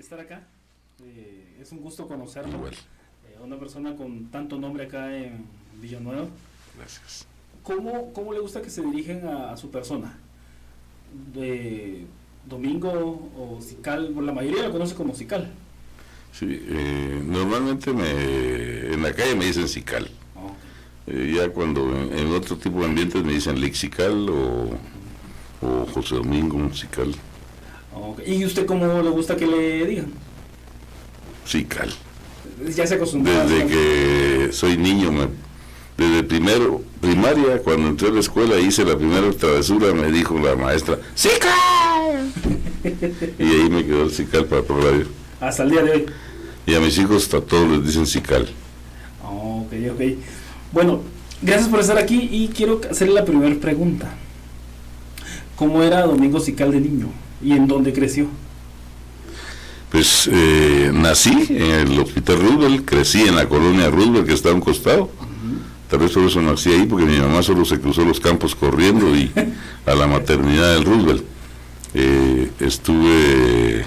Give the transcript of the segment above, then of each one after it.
estar acá. Es un gusto conocerlo. Igual. Una persona con tanto nombre acá en Villanueva. Gracias. ¿Cómo le gusta que se dirigen a su persona? De Domingo o Sical, la mayoría lo conoce como Sical. Sí, normalmente en la calle me dicen Sical. Ya cuando en otro tipo de ambientes me dicen Lixical o José Domingo Sical. Okay. ¿Y usted cómo le gusta que le digan? Sical. Ya se acostumbró. Desde que soy niño, desde primaria, cuando entré a la escuela hice la primera travesura, me dijo la maestra, ¡Sical! Y ahí me quedó el Sical para toda la vida. Hasta el día de hoy. Y a mis hijos a todos les dicen Sical. Ok. Bueno, gracias por estar aquí y quiero hacerle la primera pregunta. ¿Cómo era Domingo Sical de niño? ¿Y en dónde creció? Pues nací en el Hospital Roosevelt, crecí en la colonia Roosevelt que está a un costado. Tal vez por eso nací ahí, porque mi mamá solo se cruzó los campos corriendo y a la maternidad del Roosevelt. Estuve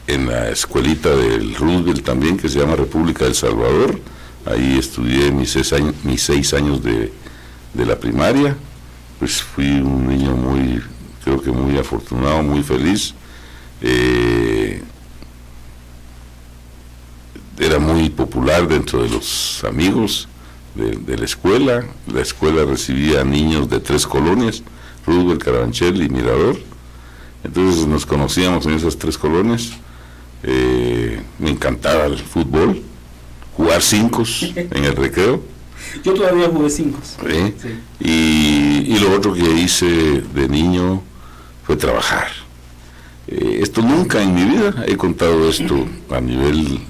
en la escuelita del Roosevelt también, que se llama República del Salvador. Ahí estudié mis 6 años de la primaria. Pues fui un niño creo que muy afortunado, muy feliz. Era muy popular dentro de los amigos de la escuela. La escuela recibía niños de 3 colonias, Roosevelt, Carabanchel y Mirador. Entonces nos conocíamos en esas 3 colonias. Me encantaba el fútbol, jugar 5 en el recreo. Yo todavía jugué 5. Sí. Y lo otro que hice de niño fue trabajar. Esto nunca en mi vida he contado esto a nivel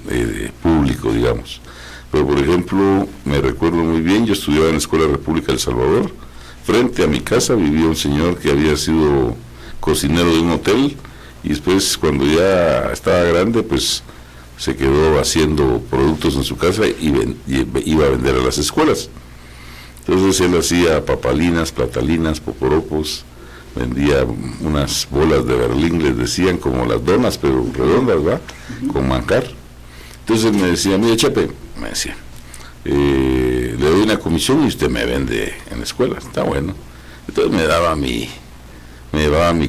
público, digamos. Pero por ejemplo, me recuerdo muy bien, yo estudiaba en la Escuela República del Salvador. Frente a mi casa vivía un señor que había sido cocinero de un hotel, y después cuando ya estaba grande, pues se quedó haciendo productos en su casa y iba a vender a las escuelas. Entonces él hacía papalinas, platalinas, poporopos, vendía unas bolas de Berlín, les decían, como las donas, pero redondas, ¿va? Con manjar. Entonces me decía, mire Chepe, me decía, le doy una comisión y usted me vende en la escuela, está bueno. Entonces me llevaba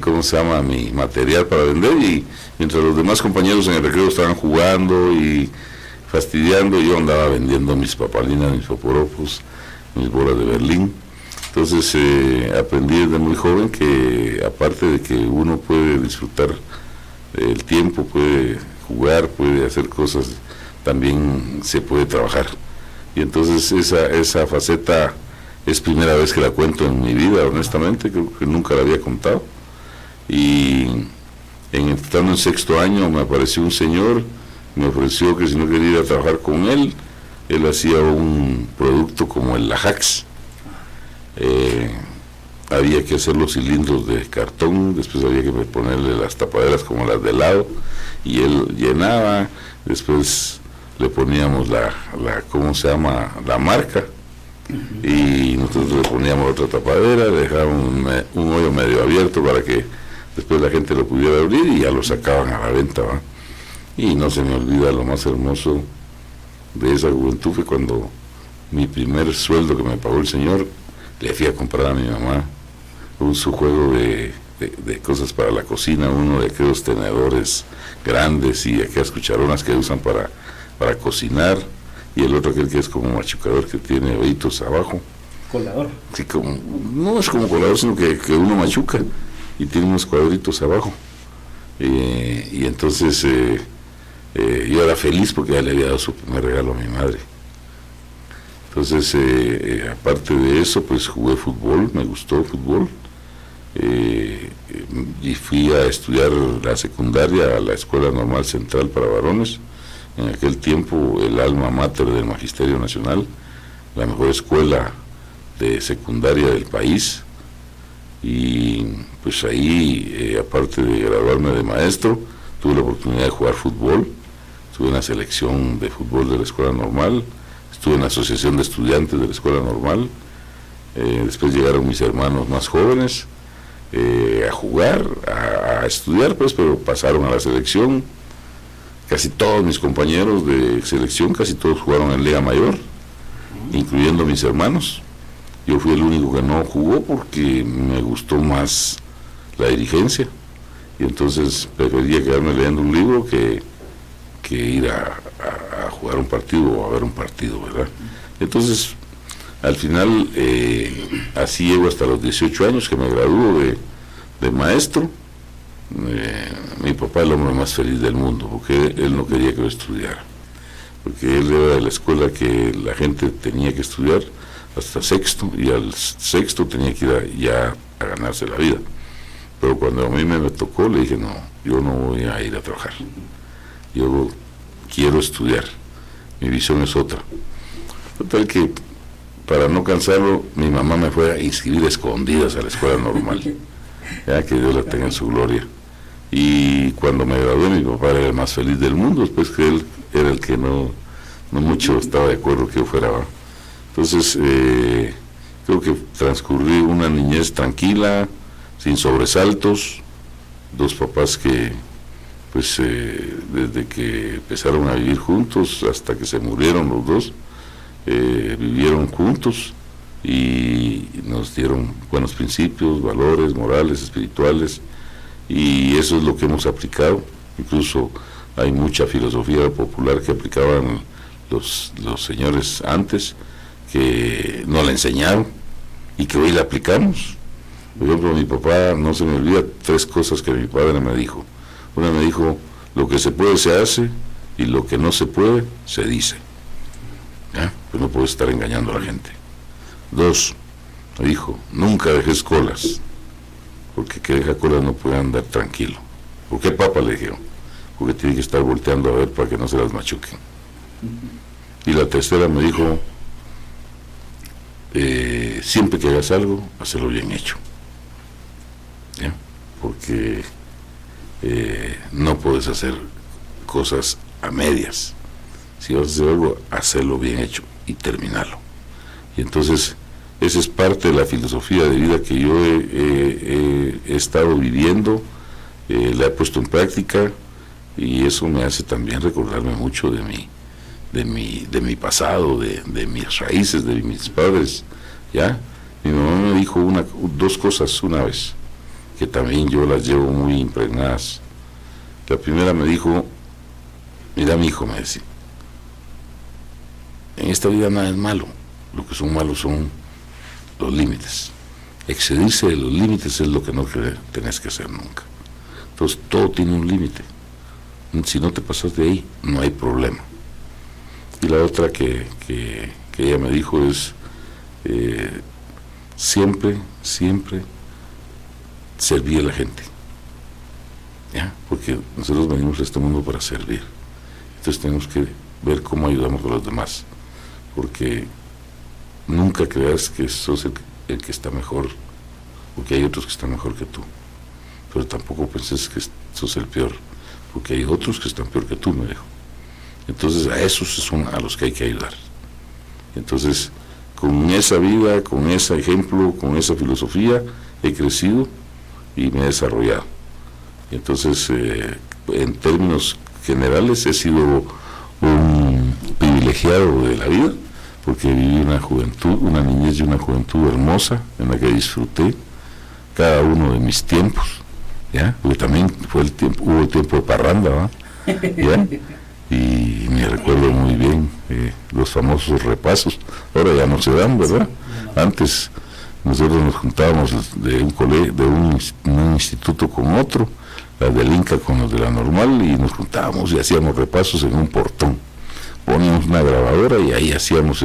¿cómo se llama?, mi material para vender, y mientras los demás compañeros en el recreo estaban jugando y fastidiando, yo andaba vendiendo mis papalinas, mis poporopos, mis bolas de Berlín. Entonces aprendí desde muy joven que aparte de que uno puede disfrutar el tiempo, puede jugar, puede hacer cosas, también se puede trabajar. Y entonces esa faceta es primera vez que la cuento en mi vida, honestamente, creo que nunca la había contado. Y estando en 6º año me apareció un señor, me ofreció que si no quería ir a trabajar con él hacía un producto como el Ajax. Había que hacer los cilindros de cartón, después había que ponerle las tapaderas como las de helado, y él llenaba, después le poníamos ¿cómo se llama?, la marca, y nosotros le poníamos otra tapadera, le dejábamos un hoyo medio abierto para que después la gente lo pudiera abrir y ya lo sacaban a la venta, ¿va? Y no se me olvida, lo más hermoso de esa juventud fue cuando mi primer sueldo que me pagó el señor, le fui a comprar a mi mamá su juego de cosas para la cocina, uno de aquellos tenedores grandes y aquellas cucharonas que usan para cocinar, y el otro aquel que es como machucador, que tiene hoyitos abajo. ¿Colador? Sí, no es como colador, sino que uno machuca y tiene unos cuadritos abajo. Y entonces yo era feliz porque ya le había dado su primer regalo a mi madre. Entonces, aparte de eso, pues jugué fútbol, me gustó el fútbol, y fui a estudiar la secundaria a la Escuela Normal Central para Varones, en aquel tiempo el alma mater del Magisterio Nacional, la mejor escuela de secundaria del país. Y pues ahí, aparte de graduarme de maestro, tuve la oportunidad de jugar fútbol, estuve en la selección de fútbol de la Escuela Normal, estuve en la Asociación de Estudiantes de la Escuela Normal. Después llegaron mis hermanos más jóvenes a jugar, a estudiar, pues, pero pasaron a la selección. Casi todos mis compañeros de selección, casi todos jugaron en Liga Mayor, incluyendo mis hermanos. Yo fui el único que no jugó porque me gustó más la dirigencia, y entonces prefería quedarme leyendo un libro que ir a jugar un partido o a ver un partido, ¿verdad? Entonces, al final, así llego hasta los 18 años que me gradúo de maestro. Mi papá es el hombre más feliz del mundo, porque él no quería que yo estudiara, porque él era de la escuela que la gente tenía que estudiar hasta sexto, y al sexto tenía que ir ya a ganarse la vida. Pero cuando a mí me tocó, le dije, no, yo no voy a ir a trabajar, yo quiero estudiar, mi visión es otra. Total que, para no cansarlo, mi mamá me fue a inscribir escondidas a la escuela normal, ya que Dios la tenga en su gloria. Y cuando me gradué, mi papá era el más feliz del mundo, después que él era el que no mucho estaba de acuerdo que yo fuera, ¿va? Entonces, creo que transcurrí una niñez tranquila, sin sobresaltos, dos papás que, pues, desde que empezaron a vivir juntos hasta que se murieron los dos, vivieron juntos y nos dieron buenos principios, valores morales, espirituales, y eso es lo que hemos aplicado. Incluso hay mucha filosofía popular que aplicaban los señores antes, que no la enseñaron y que hoy la aplicamos. Por ejemplo, mi papá, no se me olvida 3 cosas que mi padre me dijo. Una, me dijo, lo que se puede se hace, y lo que no se puede se dice. ¿Ya? Pues no puedes estar engañando a la gente. 2, me dijo, nunca dejes colas, porque que deja colas no puede andar tranquilo. ¿Por qué, papá? Le dije, porque tiene que estar volteando a ver para que no se las machuquen. Y la tercera me dijo, siempre que hagas algo, hazlo bien hecho. ¿Ya? Porque no puedes hacer cosas a medias. Si vas a hacer algo, hazlo bien hecho y terminalo. Y entonces, esa es parte de la filosofía de vida que yo he estado viviendo, la he puesto en práctica, y eso me hace también recordarme mucho de mi pasado, de mis raíces, de mis padres. ¿Ya? Mi mamá me dijo 2 cosas una vez, que también yo las llevo muy impregnadas. La primera me dijo, mira, mi hijo, me decía, en esta vida nada es malo, lo que son malos son los límites. Excedirse de los límites es lo que no tenés que hacer nunca. Entonces, todo tiene un límite. Si no te pasas de ahí, no hay problema. Y la otra que ella me dijo es, siempre servir a la gente, ¿ya? Porque nosotros venimos a este mundo para servir. Entonces tenemos que ver cómo ayudamos a los demás, porque nunca creas que sos el que está mejor, porque hay otros que están mejor que tú, pero tampoco penses que sos el peor, porque hay otros que están peor que tú, me dijo. Entonces a esos son a los que hay que ayudar. Entonces, con esa vida, con ese ejemplo, con esa filosofía, he crecido y me he desarrollado. Entonces, en términos generales, he sido un privilegiado de la vida, porque viví una juventud, una niñez y una juventud hermosa, en la que disfruté cada uno de mis tiempos, ¿ya? Porque también hubo el tiempo de parranda, ¿va? ¿Ya? Y me recuerdo muy bien los famosos repasos. Ahora ya no se dan, ¿verdad? Antes nosotros nos juntábamos de un instituto con otro, las del Inca con los de la normal, y nos juntábamos y hacíamos repasos en un portón. Poníamos una grabadora y ahí hacíamos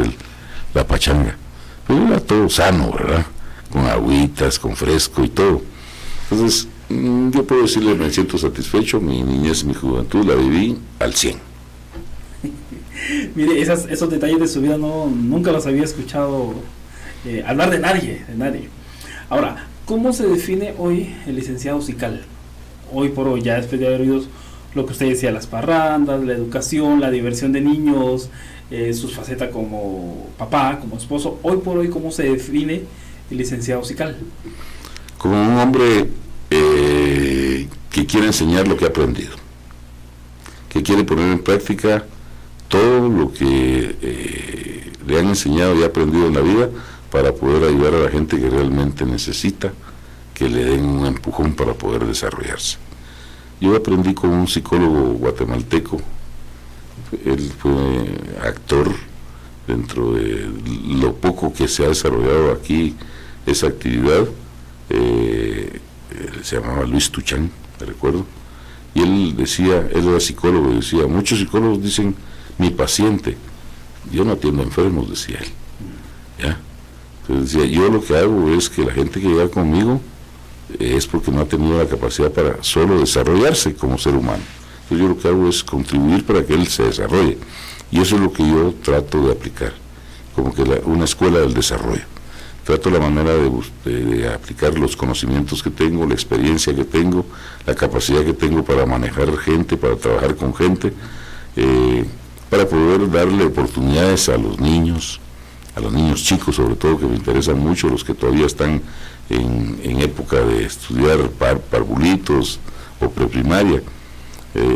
la pachanga. Pero era todo sano, ¿verdad? Con agüitas, con fresco y todo. Entonces, yo puedo decirle, me siento satisfecho. Mi niñez, mi juventud la viví al 100. Mire, esos detalles de su vida nunca los había escuchado hablar de nadie. Ahora, ¿cómo se define hoy el licenciado Sical? Hoy por hoy, ya después de haber oído lo que usted decía, las parrandas, la educación, la diversión de niños, sus facetas como papá, como esposo, hoy por hoy, ¿cómo se define el licenciado Sical? Como un hombre que quiere enseñar lo que ha aprendido, que quiere poner en práctica todo lo que le han enseñado y ha aprendido en la vida para poder ayudar a la gente que realmente necesita que le den un empujón para poder desarrollarse. Yo aprendí con un psicólogo guatemalteco, él fue actor, dentro de lo poco que se ha desarrollado aquí esa actividad, se llamaba Luis Tuchán, me recuerdo, y él decía, él era psicólogo, y decía, muchos psicólogos dicen, mi paciente, yo no atiendo enfermos, decía él, ¿ya? Entonces decía, yo lo que hago es que la gente que llega conmigo es porque no ha tenido la capacidad para solo desarrollarse como ser humano. Entonces yo lo que hago es contribuir para que él se desarrolle, y eso es lo que yo trato de aplicar, como que una escuela del desarrollo. Trato la manera de aplicar los conocimientos que tengo, la experiencia que tengo, la capacidad que tengo para manejar gente, para trabajar con gente, para poder darle oportunidades a los niños chicos sobre todo, que me interesan mucho, los que todavía están en época de estudiar parvulitos o preprimaria,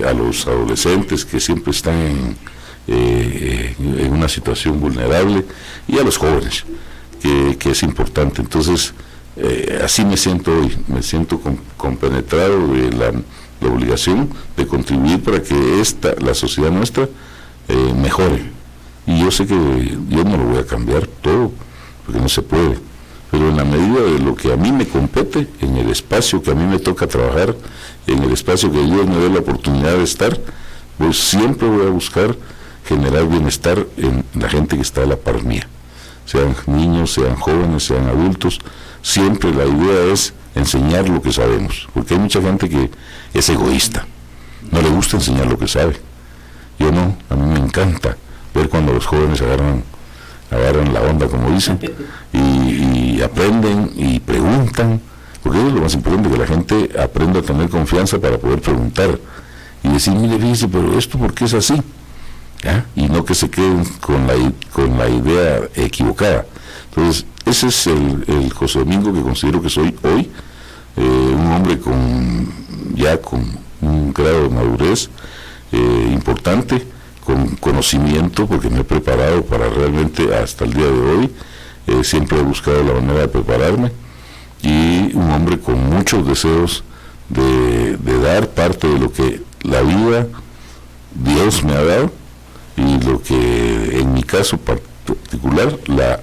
a los adolescentes que siempre están en una situación vulnerable, y a los jóvenes, que es importante. Entonces, así me siento hoy, me siento compenetrado de la obligación de contribuir para que la sociedad nuestra mejore. Y yo sé que yo no lo voy a cambiar todo, porque no se puede, pero en la medida de lo que a mí me compete, en el espacio que a mí me toca trabajar, en el espacio que Dios me dé la oportunidad de estar, pues siempre voy a buscar generar bienestar en la gente que está a la par mía, sean niños, sean jóvenes, sean adultos. Siempre la idea es enseñar lo que sabemos, porque hay mucha gente que es egoísta, no le gusta enseñar lo que sabe. Yo no, a mí me encanta ver cuando los jóvenes agarran la onda, como dicen, y aprenden y preguntan, porque eso es lo más importante, que la gente aprenda a tener confianza para poder preguntar y decir, mire, fíjese, pero esto ¿por qué es así? ¿Ya? Y no que se queden con la idea equivocada. Entonces, ese es el José Domingo que considero que soy hoy, un hombre con un grado de madurez importante, con conocimiento, porque me he preparado para realmente hasta el día de hoy, siempre he buscado la manera de prepararme, y un hombre con muchos deseos de dar parte de lo que la vida, Dios me ha dado, y lo que en mi caso particular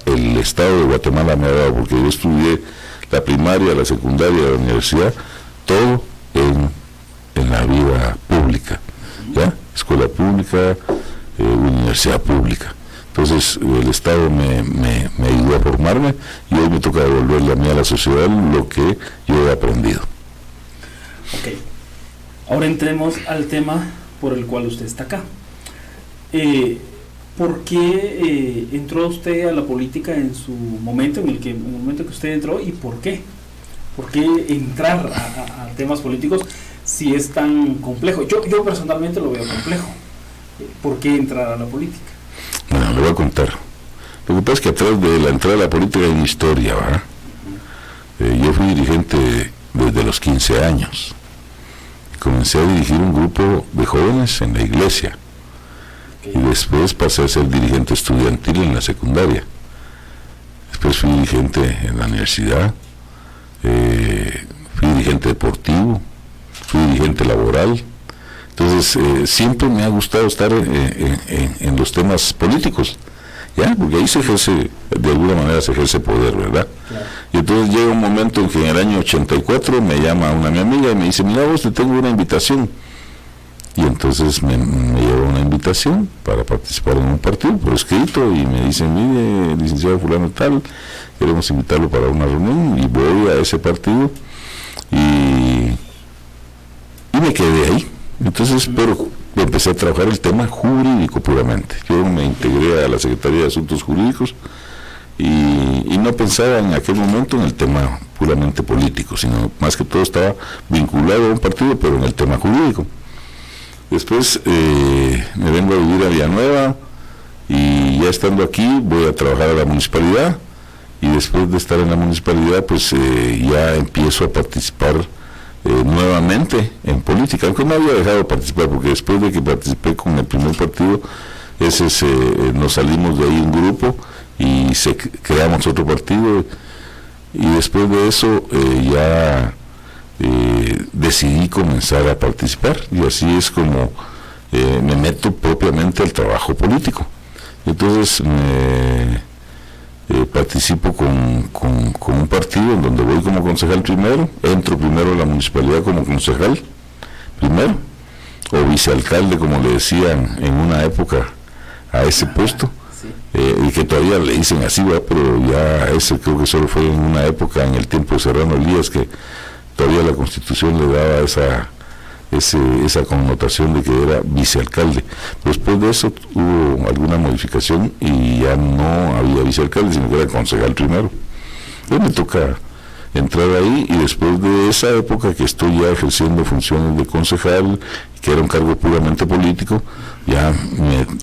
el Estado de Guatemala me ha dado, porque yo estudié la primaria, la secundaria, la universidad, todo en la vida pública, ¿ya? Escuela pública, universidad pública. Entonces el Estado me ayudó a formarme, y hoy me toca devolverle a mí, a la sociedad, lo que yo he aprendido. Ok, ahora entremos al tema por el cual usted está acá. ¿Por qué entró usted a la política en su momento, en el momento que usted entró, y por qué? ¿Por qué entrar a temas políticos si es tan complejo? Yo personalmente lo veo complejo. ¿Por qué entrar a la política? Bueno, le voy a contar. Lo que pasa es que atrás de la entrada a la política hay una historia, ¿verdad? Yo fui dirigente desde los 15 años. Comencé a dirigir un grupo de jóvenes en la iglesia. Okay. Y después pasé a ser dirigente estudiantil en la secundaria. Después fui dirigente en la universidad. Fui dirigente deportivo. Fui dirigente laboral. Entonces, siempre me ha gustado estar en los temas políticos, ¿ya? Porque ahí se ejerce, de alguna manera se ejerce poder, ¿verdad? Claro. Y entonces llega un momento en que en el año 84 me llama mi amiga y me dice, mira vos, te tengo una invitación. Y entonces me lleva una invitación para participar en un partido por escrito, y me dicen, mire, licenciado fulano tal, queremos invitarlo para una reunión, y voy a ese partido, y me quedé ahí. Entonces, pero empecé a trabajar el tema jurídico puramente. Yo me integré a la Secretaría de Asuntos Jurídicos, y no pensaba en aquel momento en el tema puramente político, sino más que todo estaba vinculado a un partido, pero en el tema jurídico. Después me vengo a vivir a Villanueva, y ya estando aquí voy a trabajar a la municipalidad, y después de estar en la municipalidad pues ya empiezo a participar nuevamente en política, aunque no había dejado de participar, porque después de que participé con el primer partido, nos salimos de ahí un grupo y creamos otro partido, y después de eso ya decidí comenzar a participar, y así es como me meto propiamente al trabajo político. Entonces participo con un partido en donde voy como concejal primero, entro primero a la municipalidad como concejal primero, o vicealcalde, como le decían en una época a ese puesto, y que todavía le dicen así, pero ya ese creo que solo fue en una época, en el tiempo de Serrano Elías, que todavía la Constitución le daba esa connotación de que era vicealcalde. Después de eso hubo alguna modificación y ya no había vicealcalde, sino que era concejal primero. Entonces me toca entrar ahí, y después de esa época que estoy ya ejerciendo funciones de concejal, que era un cargo puramente político, ya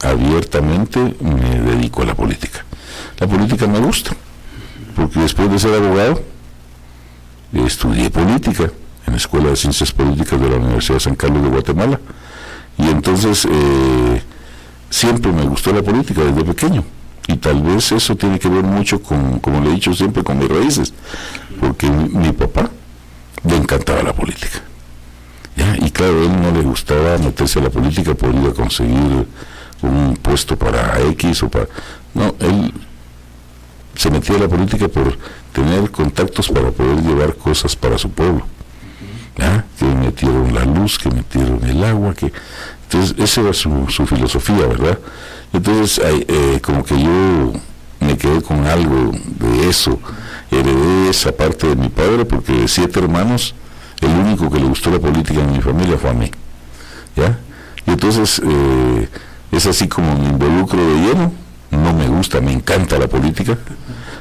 abiertamente me dedico a la política. La política me gusta, porque después de ser abogado estudié política en la Escuela de Ciencias Políticas de la Universidad de San Carlos de Guatemala, y entonces siempre me gustó la política desde pequeño, y tal vez eso tiene que ver mucho con, como le he dicho siempre, con mis raíces, porque mi papá le encantaba la política, ¿ya? Y claro, a él no le gustaba meterse a la política por ir a conseguir un puesto para X o para... No, él se metía a la política por tener contactos para poder llevar cosas para su pueblo, ¿ya? Que metieron la luz, que metieron el agua, entonces esa era su filosofía, ¿verdad? Entonces como que yo me quedé con algo de eso, heredé esa parte de mi padre, porque de 7 hermanos el único que le gustó la política en mi familia fue a mí, ¿ya? Y entonces es así como me involucro de lleno. No me gusta, me encanta la política,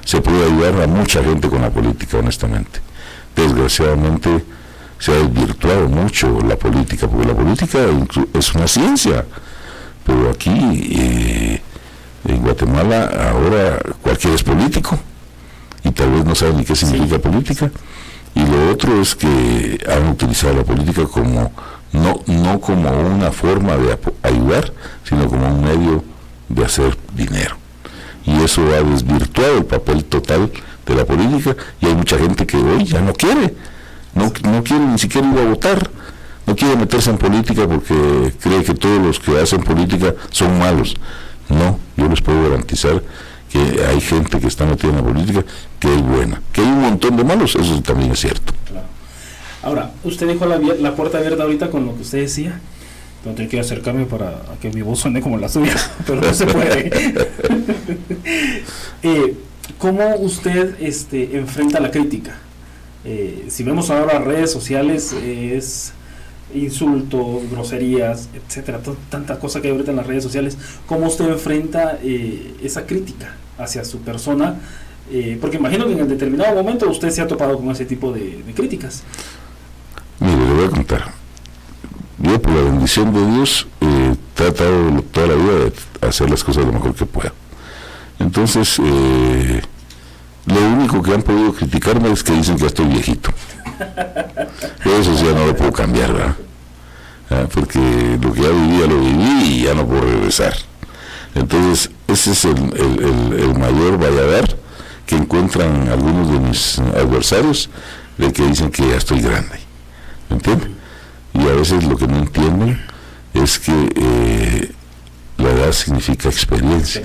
se puede ayudar a mucha gente con la política, honestamente. Desgraciadamente se ha desvirtuado mucho la política, porque la política es una ciencia, pero aquí en Guatemala ahora cualquiera es político y tal vez no sabe ni qué significa política. Y lo otro es que han utilizado la política como no como una forma de ayudar, sino como un medio de hacer dinero, y eso ha desvirtuado el papel total de la política, y hay mucha gente que hoy ya no quiere ni siquiera ir a votar, no quiere meterse en política porque cree que todos los que hacen política son malos. No, yo les puedo garantizar que hay gente que está metida en la política que es buena, que hay un montón de malos, eso también es cierto. Claro. Ahora, usted dejó la puerta abierta ahorita con lo que usted decía. No tengo que acercarme para que mi voz suene como la suya, pero no se puede. ¿Cómo usted enfrenta la crítica? Si vemos ahora redes sociales, es insultos, groserías, etcétera, tanta cosa que hay ahorita en las redes sociales. ¿Cómo usted enfrenta esa crítica hacia su persona? Porque imagino que en determinado momento usted se ha topado con ese tipo de críticas. Mire, le voy a contar. Yo, por la bendición de Dios, he tratado toda la vida de hacer las cosas lo mejor que pueda. Entonces, lo único que han podido criticarme es que dicen que ya estoy viejito. Pero eso sí ya no lo puedo cambiar, ¿verdad? Porque lo que ya vivía lo viví y ya no puedo regresar. Entonces, ese es el mayor valladar que encuentran algunos de mis adversarios, de que dicen que ya estoy grande. ¿Me entiendes? Y a veces lo que no entienden es que la edad significa experiencia,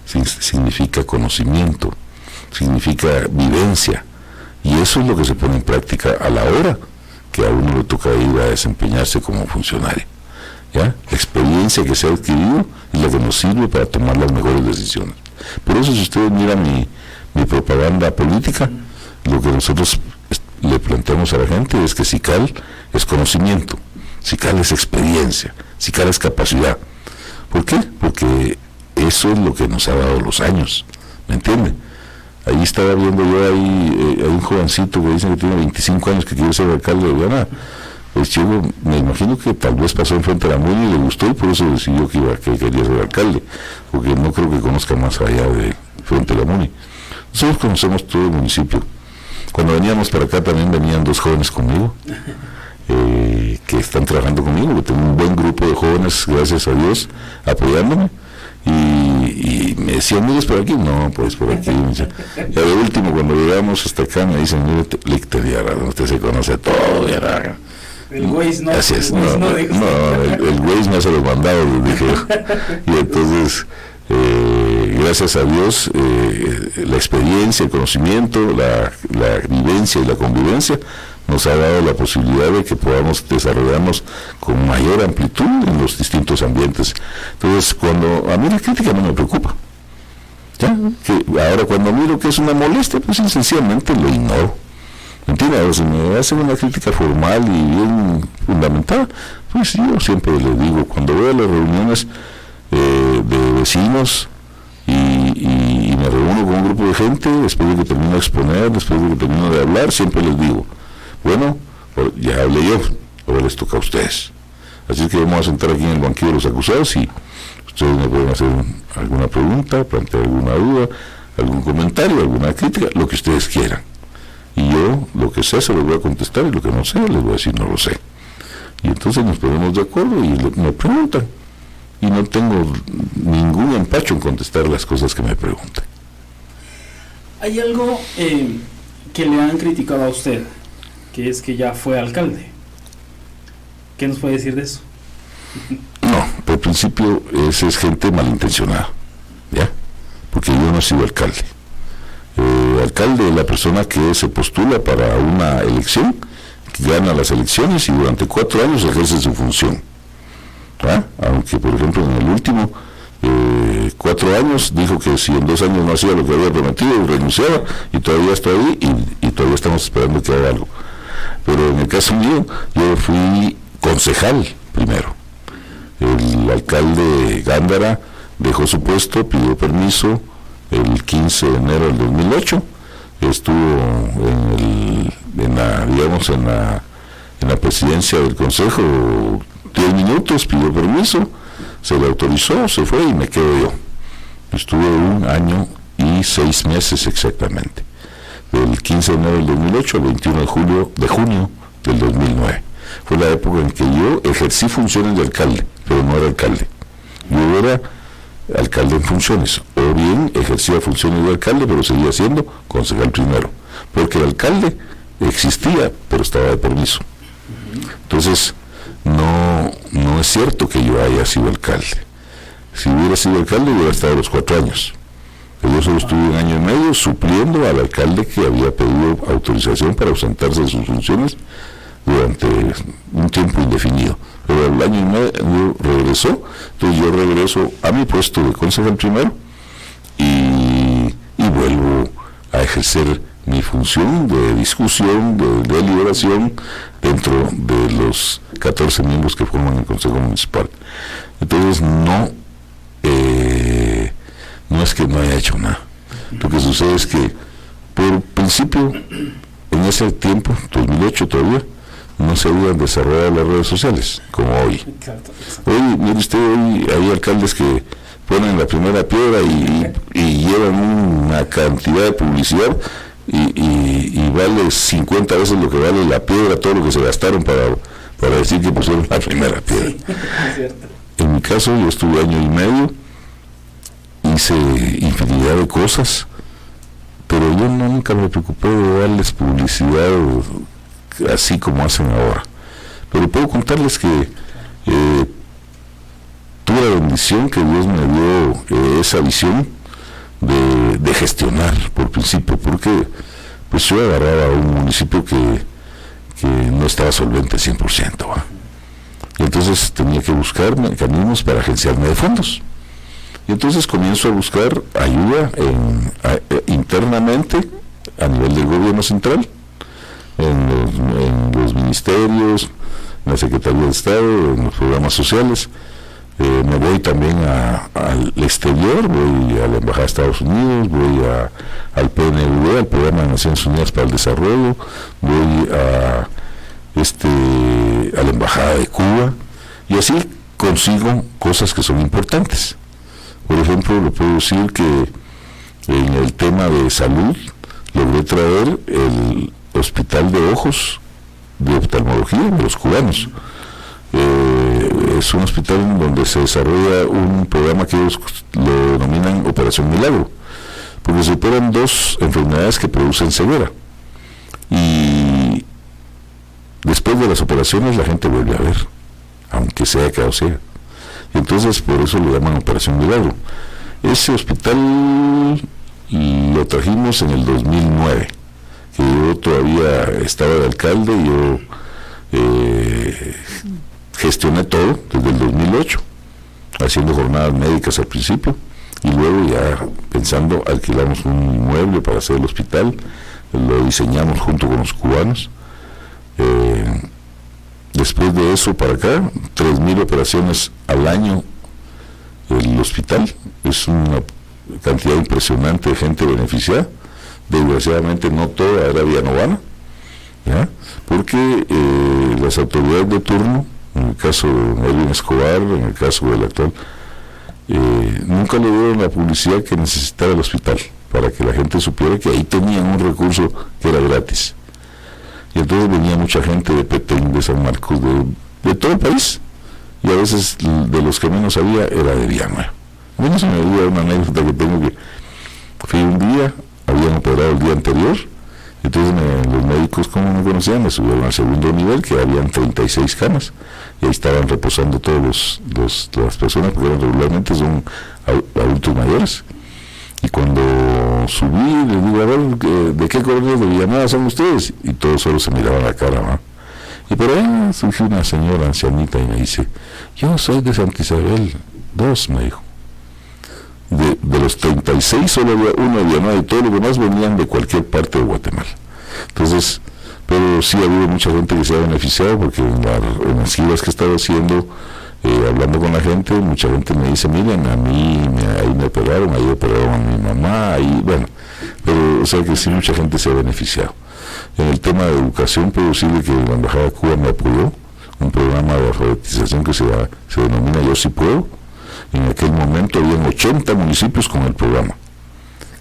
significa conocimiento, significa vivencia, y eso es lo que se pone en práctica a la hora que a uno le toca ir a desempeñarse como funcionario, ¿ya? La experiencia que se ha adquirido es la que nos sirve para tomar las mejores decisiones. Por eso, si ustedes miran mi propaganda política, lo que nosotros le planteamos a la gente es que SICAL es conocimiento, SICAL es experiencia, SICAL es capacidad. ¿Por qué? Porque eso es lo que nos ha dado los años, ¿me entiende? Ahí estaba viendo yo hay un jovencito que dice que tiene 25 años que quiere ser alcalde de Guyana. Pues yo me imagino que tal vez pasó enfrente de la MUNI y le gustó, y por eso decidió que quería ser alcalde, porque no creo que conozca más allá de frente a la MUNI. Nosotros conocemos todo el municipio. Cuando veníamos para acá también venían 2 jóvenes conmigo, que están trabajando conmigo, que tengo un buen grupo de jóvenes, gracias a Dios, apoyándome. Y me decían, ¿mires por aquí? No, pues por aquí. Y de último, cuando llegamos hasta acá, me dicen, mire, usted se conoce todo, ya. El Waze no. Así es, el Waze me hace los mandados, les dije yo. Y entonces, gracias a Dios, la experiencia, el conocimiento, la vivencia y la convivencia nos ha dado la posibilidad de que podamos desarrollarnos con mayor amplitud en los distintos ambientes. Entonces, cuando a mí la crítica no me preocupa, ¿ya? Que ahora cuando miro que es una molestia, pues sencillamente lo ignoro. ¿Entiendes? Si me hacen una crítica formal y bien fundamentada, pues yo siempre le digo, cuando voy a las reuniones de vecinos y me reúno con un grupo de gente, después de que termino de exponer, después de que termino de hablar, siempre les digo, bueno, ya hablé yo, ahora les toca a ustedes. Así que vamos a sentar aquí en el banquillo de los acusados y ustedes me pueden hacer alguna pregunta, plantear alguna duda, algún comentario, alguna crítica, lo que ustedes quieran. Y yo, lo que sé, se lo voy a contestar, y lo que no sé, les voy a decir, no lo sé. Y entonces nos ponemos de acuerdo y me preguntan. Y no tengo ningún empacho en contestar las cosas que me preguntan. Hay algo que le han criticado a usted, que es que ya fue alcalde. ¿Qué nos puede decir de eso? No, por principio, esa es gente malintencionada, ¿ya? Porque yo no he sido alcalde. Alcalde es la persona que se postula para una elección, que gana las elecciones y durante 4 años ejerce su función. ¿Ah? Aunque, por ejemplo, en el último 4 años dijo que si en 2 años no hacía lo que había prometido, renunciaba, y todavía está ahí y todavía estamos esperando que haga algo. Pero en el caso mío, yo fui concejal primero. El alcalde Gándara dejó su puesto, pidió permiso el 15 de enero del 2008, estuvo en la presidencia del consejo 10 minutos, pidió permiso, se le autorizó, se fue y me quedo yo. Estuve 1 año y 6 meses exactamente, del 15 de enero del 2008 al 21 de junio del 2009. Fue la época en que yo ejercí funciones de alcalde, pero no era alcalde. Yo era alcalde en funciones, o bien ejercía funciones de alcalde, pero seguía siendo concejal primero, porque el alcalde existía, pero estaba de permiso. Entonces, no es cierto que yo haya sido alcalde. Si hubiera sido alcalde, hubiera estado los 4 años. Yo solo estuve 1 año y medio supliendo al alcalde que había pedido autorización para ausentarse de sus funciones durante un tiempo indefinido. Pero al año y medio regresó, entonces yo regreso a mi puesto de concejal primero y vuelvo a ejercer mi función de discusión, de deliberación dentro de los 14 miembros que forman el Consejo Municipal. Entonces no es que no haya hecho nada. Lo que sucede es que por principio, en ese tiempo, 2008 todavía, no se habían desarrollado las redes sociales como hoy. Hoy, mire usted, hoy hay alcaldes que ponen la primera piedra y llevan una cantidad de publicidad y vale 50 veces lo que vale la piedra, todo lo que se gastaron para decir que pusieron la primera piedra. Sí, es cierto. En mi caso, yo estuve 1 año y medio, hice infinidad de cosas, pero yo nunca me preocupé de darles publicidad así como hacen ahora. Pero puedo contarles que tuve la bendición que Dios me dio esa visión de gestionar por principio, porque pues yo agarraba un municipio que no estaba solvente 100%, ¿va? Y entonces tenía que buscar caminos para agenciarme de fondos. Y entonces comienzo a buscar ayuda internamente a nivel del gobierno central, en los ministerios, en la Secretaría de Estado, en los programas sociales. Me voy también al exterior, voy a la Embajada de Estados Unidos, voy al PNUD, al Programa de Naciones Unidas para el Desarrollo, voy a la Embajada de Cuba, y así consigo cosas que son importantes. Por ejemplo, le puedo decir que en el tema de salud, logré traer el hospital de ojos de oftalmología de los cubanos. Es un hospital en donde se desarrolla un programa que ellos lo denominan Operación Milagro, porque se operan 2 enfermedades que producen ceguera, y después de las operaciones la gente vuelve a ver, aunque se haya quedado ciega. Y entonces por eso lo llaman Operación Milagro. Ese hospital lo trajimos en el 2009, que yo todavía estaba de alcalde, y yo gestioné todo desde el 2008, haciendo jornadas médicas al principio, y luego ya pensando alquilamos un inmueble para hacer el hospital, lo diseñamos junto con los cubanos. Después de eso para acá, 3,000 operaciones al año el hospital, es una cantidad impresionante de gente beneficiada. Desgraciadamente no toda era villanovana, ¿ya? Porque las autoridades de turno, en el caso de Edwin Escobar, en el caso del actual, nunca le dieron la publicidad que necesitaba el hospital, para que la gente supiera que ahí tenían un recurso que era gratis. Y entonces venía mucha gente de Petén, de San Marcos, de todo el país, y a veces de los que menos había era de Villanueva. A mí no se me olvida una anécdota que tengo, que fui un día, habían operado el día anterior, entonces los médicos, como me conocían, me subieron al segundo nivel, que habían 36 camas, y ahí estaban reposando todas las personas, porque regularmente son adultos mayores. Y cuando subí, les digo, a ver, ¿de qué colonia de Villanueva son ustedes? Y todos solo se miraban la cara, ¿no? Y por ahí surgió una señora ancianita y me dice, yo soy de Santa Isabel 2, me dijo. De los 36 solo había uno de Villanueva, y todos los demás venían de cualquier parte de Guatemala. Entonces, pero sí ha habido mucha gente que se ha beneficiado, porque en las giras que he estado haciendo, hablando con la gente, mucha gente me dice, miren, a mí ahí me operaron, ahí operaron a mi mamá, ahí, bueno, pero o sea que sí, mucha gente se ha beneficiado. En el tema de educación, puedo decirle que la Embajada de Cuba me apoyó, un programa de alfabetización que se denomina Yo Sí Puedo. En aquel momento habían 80 municipios con el programa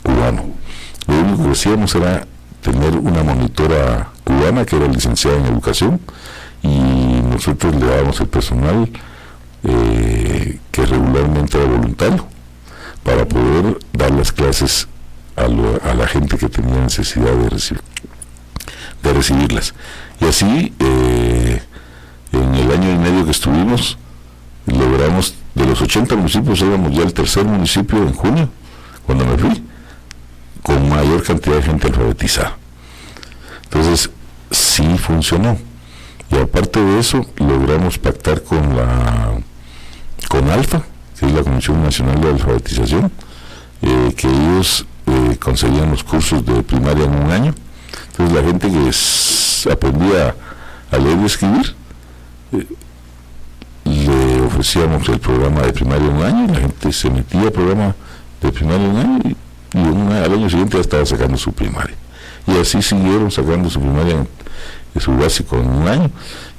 cubano. Lo único que hacíamos era tener una monitora cubana que era licenciada en educación, y nosotros le dábamos el personal que regularmente era voluntario, para poder dar las clases a la gente que tenía necesidad de recibirlas. Y así, en el año y medio que estuvimos, logramos, de los 80 municipios, éramos ya el 3er municipio en junio, cuando me fui, con mayor cantidad de gente alfabetizada. Entonces, sí funcionó. Y aparte de eso, logramos pactar con ALFA, que es la Comisión Nacional de Alfabetización, que ellos conseguían los cursos de primaria en un año. Entonces la gente que aprendía a leer y escribir, le ofrecíamos el programa de primaria en un año, y la gente se metía al programa de primaria en un año, y al año siguiente ya estaba sacando su primaria. Y así siguieron sacando su primaria, su básico, en un año,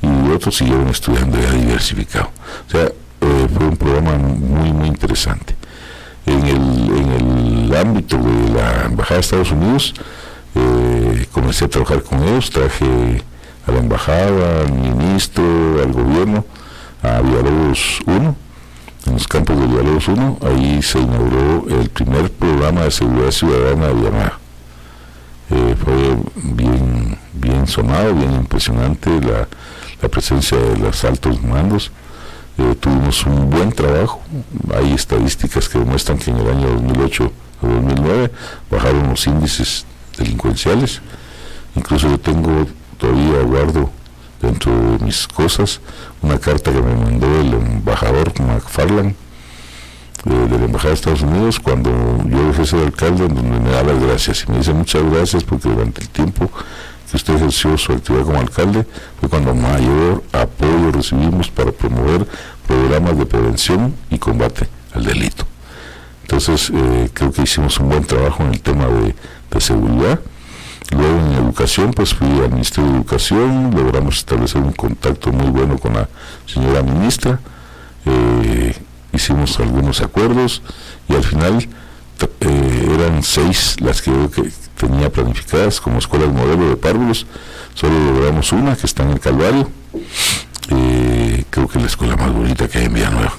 y otros siguieron estudiando ya diversificado. O sea, fue un programa muy, muy interesante. En el ámbito de la Embajada de Estados Unidos, comencé a trabajar con ellos, traje a la embajada, al ministro, al gobierno, a Villalobos 1, en los campos de Villalobos 1, ahí se inauguró el primer programa de seguridad ciudadana de Villanueva. Fue bien sonado, bien impresionante la presencia de los altos mandos. Tuvimos un buen trabajo. Hay estadísticas que demuestran que en el año 2008 a 2009 bajaron los índices delincuenciales. Incluso yo todavía guardo dentro de mis cosas una carta que me mandó el embajador McFarland de la Embajada de Estados Unidos cuando yo dejé ser alcalde, en donde me da las gracias y me dice muchas gracias porque durante el tiempo que usted ejerció su actividad como alcalde fue cuando mayor apoyo recibimos para promover programas de prevención y combate al delito. Entonces creo que hicimos un buen trabajo en el tema de seguridad. Luego en educación, pues fui al Ministerio de Educación, logramos establecer un contacto muy bueno con la señora ministra, hicimos algunos acuerdos y al final eran 6 las que tenía planificadas como escuelas modelo de párvulos. Solo logramos una, que está en el Calvario, creo que es la escuela más bonita que hay en Villanueva.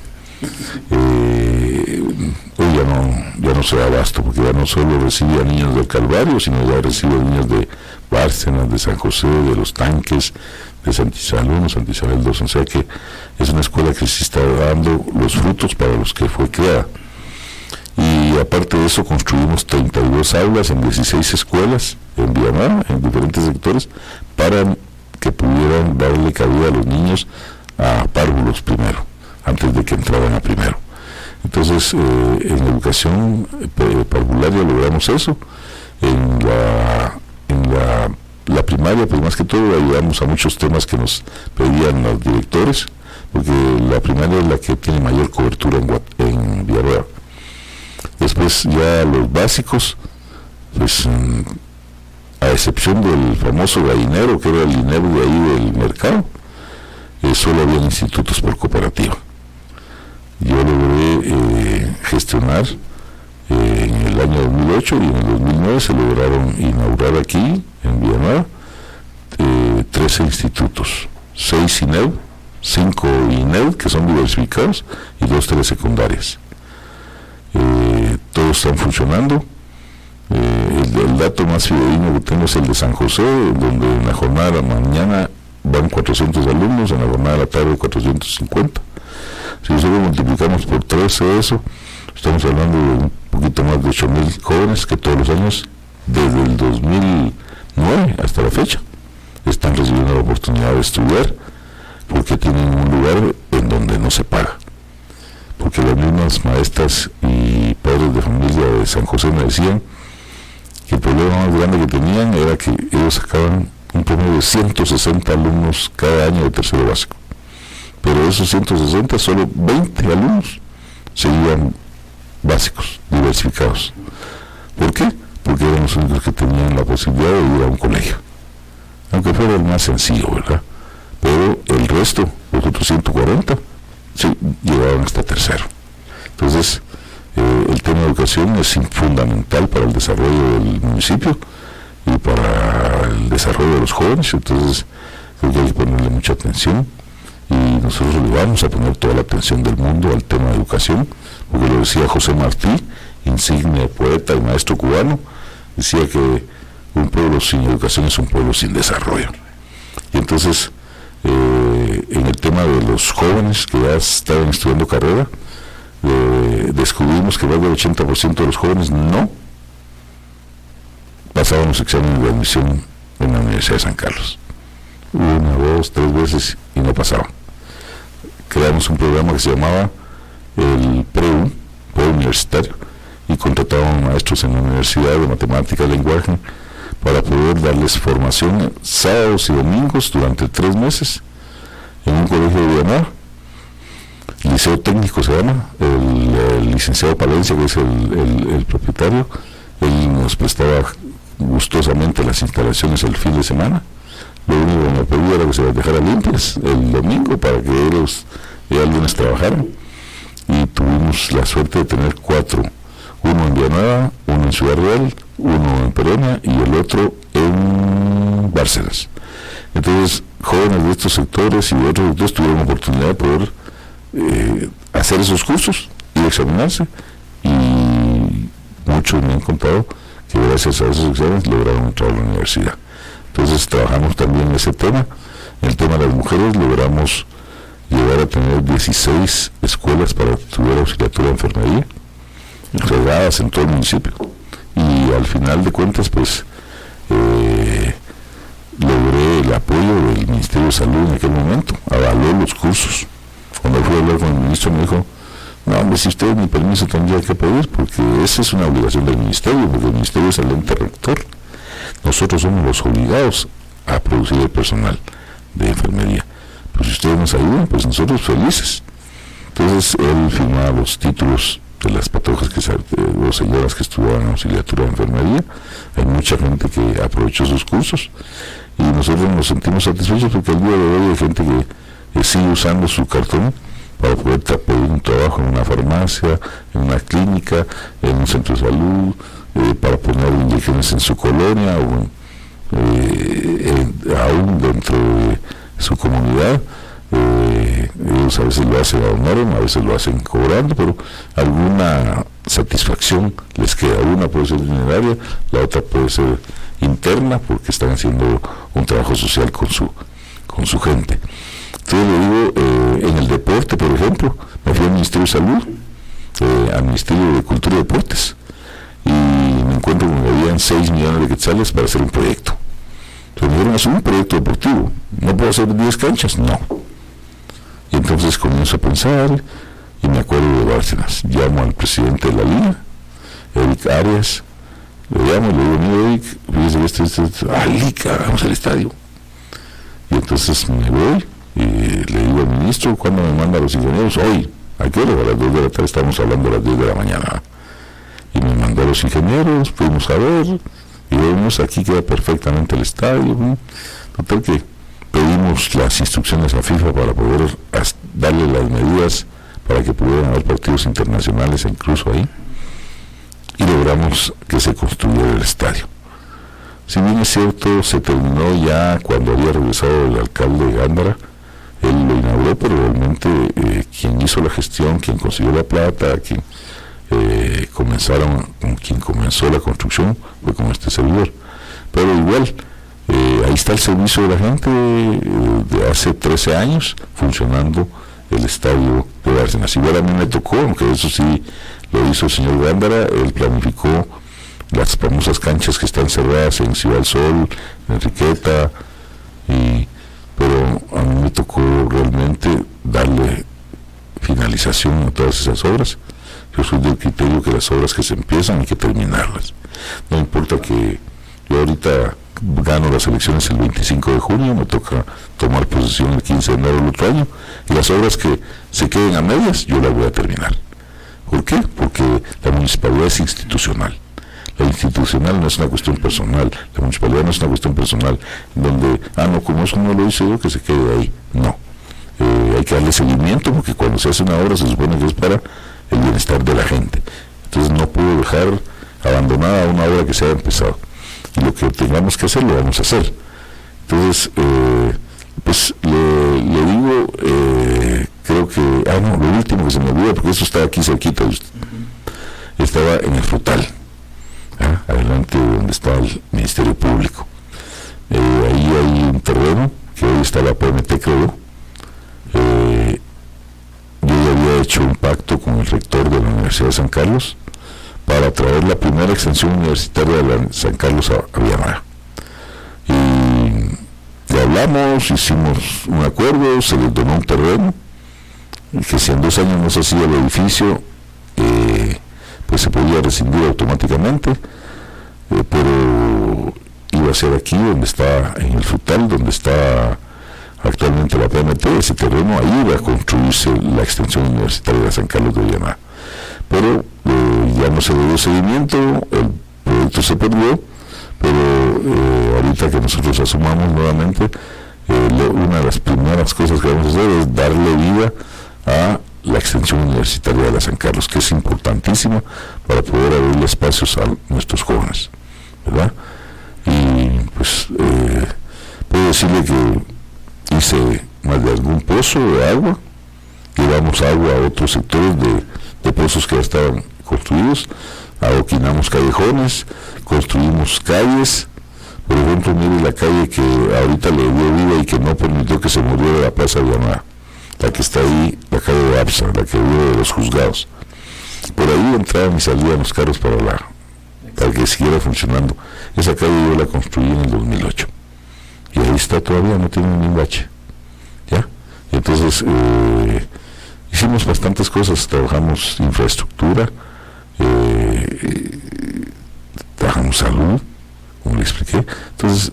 Hoy ya no se da abasto, porque ya no solo recibe a niños del Calvario, sino ya recibe a niños de Bárcenas, de San José, de Los Tanques, de Santa Isabel 1, Santa Isabel 2, o sea que es una escuela que sí está dando los frutos para los que fue creada. Y aparte de eso, construimos 32 aulas en 16 escuelas en Villanueva, en diferentes sectores, para que pudieran darle cabida a los niños a párvulos primero, antes de que entraran a primero. Entonces, en educación parvularia logramos eso. En la primaria, pues más que todo ayudamos a muchos temas que nos pedían los directores, porque la primaria es la que tiene mayor cobertura en Villanueva. Después ya los básicos, pues a excepción del famoso gallinero, que era el INEB de ahí del mercado, solo había institutos por cooperativa. Yo logré gestionar en el año 2008 y en el 2009 se lograron inaugurar aquí en Villanueva 13 institutos, 6 INEB, 5 INEB que son diversificados y 2 telesecundarias. Todos están funcionando. El dato más fidedigno que tengo es el de San José, donde en la jornada de la mañana van 400 alumnos, en la jornada de la tarde 450. Si nosotros multiplicamos por 13 eso, estamos hablando de un poquito más de 8,000 jóvenes que todos los años, desde el 2009 hasta la fecha, están recibiendo la oportunidad de estudiar, porque tienen un lugar en donde no se paga. Porque las mismas maestras y padres de familia de San José me decían que el problema más grande que tenían era que ellos sacaban un promedio de 160 alumnos cada año de tercero básico, pero de esos 160 solo 20 alumnos seguían básicos, diversificados. ¿Por qué? Porque eran los únicos que tenían la posibilidad de ir a un colegio, aunque fuera el más sencillo, ¿verdad? Pero el resto, los otros 140, sí, llegaron hasta tercero. Entonces, el tema de educación es fundamental para el desarrollo del municipio y para el desarrollo de los jóvenes. Entonces, creo que hay que ponerle mucha atención, y nosotros le vamos a poner toda la atención del mundo al tema de educación, porque lo decía José Martí, insigne poeta y maestro cubano, decía que un pueblo sin educación es un pueblo sin desarrollo. Y entonces, en el tema de los jóvenes que ya estaban estudiando carrera, descubrimos que más del 80% de los jóvenes no pasaban los exámenes de admisión en la Universidad de San Carlos. 1, 2, 3 veces y no pasaban. Creamos un programa que se llamaba el PREU, preuniversitario, y contrataban maestros en la Universidad de Matemática y Lenguaje para poder darles formación sábados y domingos durante 3 meses en un colegio de Villanueva. Liceo Técnico se llama. El licenciado Palencia, que es el propietario, él nos prestaba gustosamente las instalaciones el fin de semana. Lo único que me pedía era que se las dejara limpias el domingo para que ellos ya el lunes trabajaran. Y tuvimos la suerte de tener 4, uno en Villanueva, uno en Ciudad Real, uno en Peronia y el otro en Bárcenas. Entonces, jóvenes de estos sectores y de otros sectores tuvieron oportunidad de poder hacer esos cursos y examinarse, y muchos me han contado que gracias a esos exámenes lograron entrar a la universidad. Entonces trabajamos también en ese tema. En el tema de las mujeres logramos llegar a tener 16 escuelas para estudiar auxiliatura de enfermería regadas en todo el municipio, y al final de cuentas pues logré el apoyo del Ministerio de Salud en aquel momento, avaló los cursos. Cuando fui a hablar con el ministro me dijo: no, hombre, si usted ni permiso tendría que pedir, porque esa es una obligación del ministerio, porque el ministerio es el ente rector. Nosotros somos los obligados a producir el personal de enfermería. Pues si ustedes nos ayudan, pues nosotros felices. Entonces él firmaba los títulos de las patojas, o señoras que estudiaban auxiliatura de enfermería. Hay mucha gente que aprovechó sus cursos y nosotros nos sentimos satisfechos, porque el día de hoy hay gente que sigue usando su cartón para poder pedir un trabajo en una farmacia, en una clínica, en un centro de salud, para poner indígenas en su colonia o aún dentro de su comunidad. Ellos a veces lo hacen a honor, a veces lo hacen cobrando, pero alguna satisfacción les queda. Una puede ser dineraria, la otra puede ser interna, porque están haciendo un trabajo social con su gente. Entonces le digo, en el deporte, por ejemplo, me fui al Ministerio de Salud, al Ministerio de Cultura y Deportes, y me encuentro con que habían 6 millones de quetzales para hacer un proyecto. Entonces me dieron hacer un proyecto deportivo. ¿No puedo hacer 10 canchas? No. Y entonces comienzo a pensar, y me acuerdo de Bárcenas. Llamo al presidente de la liga, Eric Arias, le llamo y le digo, mira Eric, fíjese liga, vamos al estadio. Y entonces me voy y le digo al ministro, ¿cuándo me manda a los ingenieros? Hoy. ¿A qué hora? A las 2 de la tarde, estamos hablando a las 10 de la mañana. Y me mandó a los ingenieros, fuimos a ver, y vemos, aquí queda perfectamente el estadio. Total que pedimos las instrucciones a FIFA para poder darle las medidas para que pudieran haber partidos internacionales incluso ahí, y logramos que se construyera el estadio. Si bien es cierto, se terminó ya cuando había regresado el alcalde de Gándara. Él lo inauguró, pero realmente quien hizo la gestión, quien consiguió la plata, quien comenzó la construcción fue con este servidor. Pero igual, ahí está el servicio de la gente de hace 13 años funcionando el estadio de Bárcenas. Igual a mí me tocó, aunque eso sí lo hizo el señor Gándara, él planificó las famosas canchas que están cerradas en Ciudad del Sol, en Enriqueta, pero a mí me tocó realmente darle finalización a todas esas obras. Yo soy del criterio que las obras que se empiezan hay que terminarlas. No importa que yo ahorita gano las elecciones el 25 de junio, me toca tomar posesión el 15 de enero del otro año, y las obras que se queden a medias, yo las voy a terminar. ¿Por qué? Porque la municipalidad es institucional. La institucional no es una cuestión personal, la municipalidad no es una cuestión personal, donde, no, como eso no lo hice yo, que se quede ahí. No. Hay que darle seguimiento, porque cuando se hace una obra se supone que es para el bienestar de la gente. Entonces no puedo dejar abandonada una obra que se haya empezado. Y lo que tengamos que hacer, lo vamos a hacer. Entonces, pues le digo, creo que, lo último que se me olvida, porque eso estaba aquí cerquita, estaba en el Frutal, adelante donde está el Ministerio Público. Ahí hay un terreno que hoy está la PMT, creo. Yo ya había hecho un pacto con el rector de la Universidad de San Carlos para traer la primera extensión universitaria de la San Carlos a Villanueva. Y le hablamos, hicimos un acuerdo, se les donó un terreno, y que si en 2 años no se hacía el edificio, pues se podía rescindir automáticamente, pero iba a ser aquí donde está, en el Frutal, donde está actualmente la PMT, ese terreno, ahí iba a construirse la extensión universitaria de San Carlos de Villanueva. Pero ya no se le dio seguimiento, el proyecto se perdió, pero ahorita que nosotros asumamos nuevamente, una de las primeras cosas que vamos a hacer es darle vida a la extensión universitaria de la San Carlos, que es importantísima para poder abrirle espacios a nuestros jóvenes, ¿verdad? Y pues puedo decirle que hice más de algún pozo de agua, llevamos agua a otros sectores de pozos que ya estaban construidos, adoquinamos callejones, construimos calles. Por ejemplo, mire la calle que ahorita le dio vida y que no permitió que se muriera la Plaza de Villanueva, la que está ahí, la calle de Absa, la que vive de los juzgados. Por ahí entraban y salían los carros para que siguiera funcionando. Esa calle yo la construí en el 2008 y ahí está todavía, no tiene ningún bache, ¿ya? Y entonces hicimos bastantes cosas, trabajamos infraestructura, trabajamos salud, como le expliqué. Entonces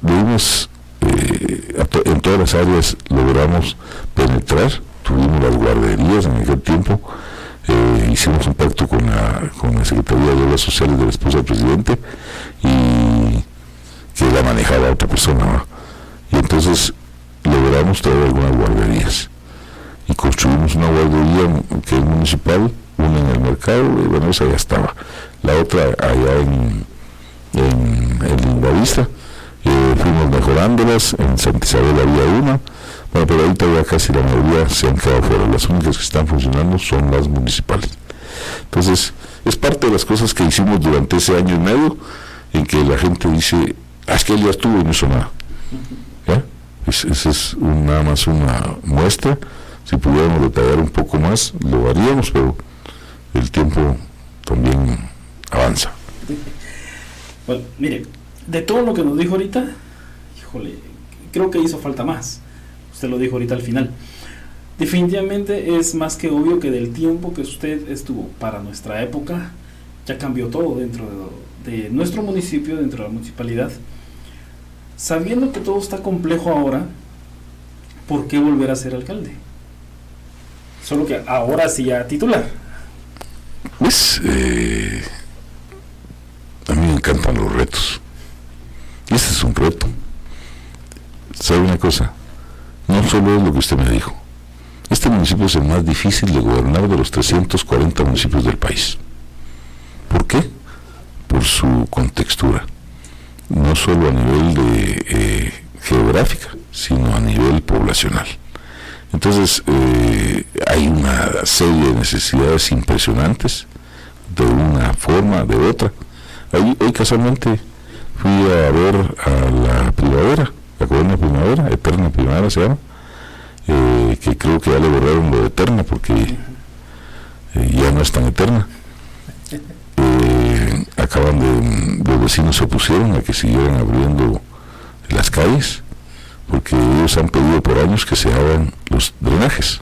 en todas las áreas logramos penetrar, tuvimos las guarderías en aquel tiempo, hicimos un pacto con la Secretaría de Obras Sociales de la esposa del presidente, y que la manejaba otra persona, ¿no? Y entonces logramos traer algunas guarderías y construimos una guardería que es municipal, una en el mercado, y bueno, esa ya estaba, la otra allá en en Lindavista, fuimos mejorándolas. En Santa Isabel había una, bueno, pero ahorita ya casi la mayoría se han quedado fuera. Las únicas que están funcionando son las municipales. Entonces, es parte de las cosas que hicimos durante ese año y medio, en que la gente dice, es que él ya estuvo y no hizo nada. ¿Ya? Esa es nada más una muestra. Si pudiéramos detallar un poco más, lo haríamos, pero el tiempo también avanza. Bueno, mire, de todo lo que nos dijo ahorita, híjole, creo que hizo falta más. Usted lo dijo ahorita al final. Definitivamente es más que obvio que del tiempo que usted estuvo para nuestra época, ya cambió todo dentro de nuestro municipio, dentro de la municipalidad. Sabiendo que todo está complejo ahora, ¿por qué volver a ser alcalde? Solo que ahora sí ya titular. Pues, a mí me encantan los retos. Este es un reto. ¿Sabe una cosa? No solo es lo que usted me dijo. Este municipio es el más difícil de gobernar de los 340 municipios del país. ¿Por qué? Por su contextura. No solo a nivel de geográfica, sino a nivel poblacional. Entonces, hay una serie de necesidades impresionantes, de una forma, de otra. Hoy casualmente fui a ver a la Primavera, la colonia Primavera, Eterna Primavera se llama, que creo que ya le borraron lo de eterna porque ya no es tan eterna. Los vecinos se opusieron a que siguieran abriendo las calles, porque ellos han pedido por años que se hagan los drenajes.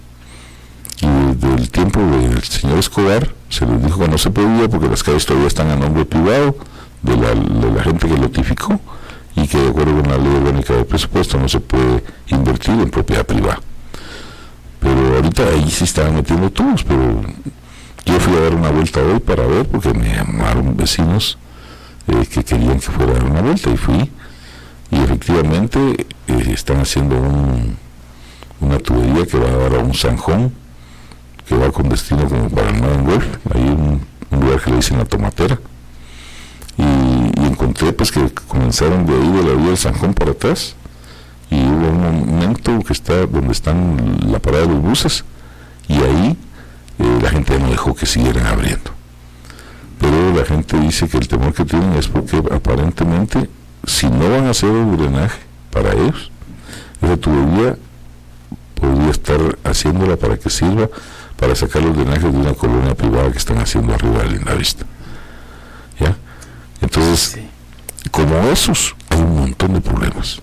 Y desde el tiempo del señor Escobar se les dijo que no se podía porque las calles todavía están a nombre privado de la gente que notificó, y que de acuerdo con la ley orgánica de presupuesto no se puede invertir en propiedad privada. Pero ahorita ahí se estaban metiendo todos, pero yo fui a dar una vuelta hoy para ver, porque me llamaron vecinos que querían que fuera a dar una vuelta, y fui, y efectivamente están haciendo una tubería que va a dar a un zanjón que va con destino como para el Nuevo Golf. Hay un lugar que le dicen La Tomatera, y encontré pues que comenzaron de ahí de la vía del Zanjón para atrás, y hubo un momento que está donde están la parada de los buses, y ahí la gente no dejó que siguieran abriendo. Pero la gente dice que el temor que tienen es porque aparentemente, si no van a hacer el drenaje para ellos, esa tubería podría estar haciéndola para que sirva para sacar los drenajes de una colonia privada que están haciendo arriba de Lindavista. ¿Ya? Entonces, sí, como esos, hay un montón de problemas.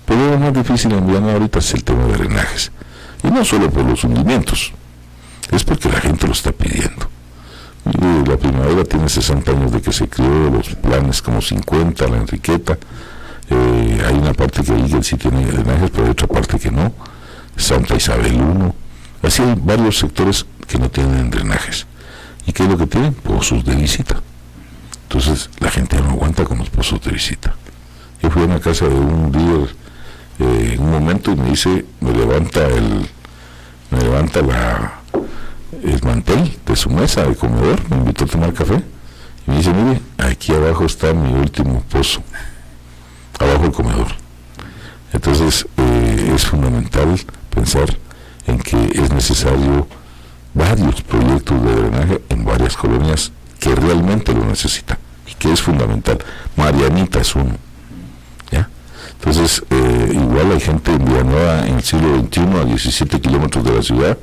Pero lo más difícil en Viana ahorita es el tema de drenajes. Y no solo por los hundimientos, es porque la gente lo está pidiendo. La Primavera tiene 60 años de que se creó, los planes como 50, la Enriqueta. Hay una parte que ahí sí tiene drenajes, pero hay otra parte que no. Santa Isabel 1. Así hay varios sectores que no tienen drenajes. ¿Y qué es lo que tienen? Pozos de visita. Entonces la gente no aguanta con los pozos de visita. Yo fui a una casa de un líder en un momento y me dice, me levanta el mantel de su mesa de comedor, me invitó a tomar café y me dice, mire, aquí abajo está mi último pozo, abajo del comedor. Entonces es fundamental pensar en que es necesario varios proyectos de drenaje en varias colonias que realmente lo necesitan y que es fundamental. Marianita es uno, ¿ya? Entonces igual hay gente en Villanueva en el siglo XXI a 17 kilómetros de la ciudad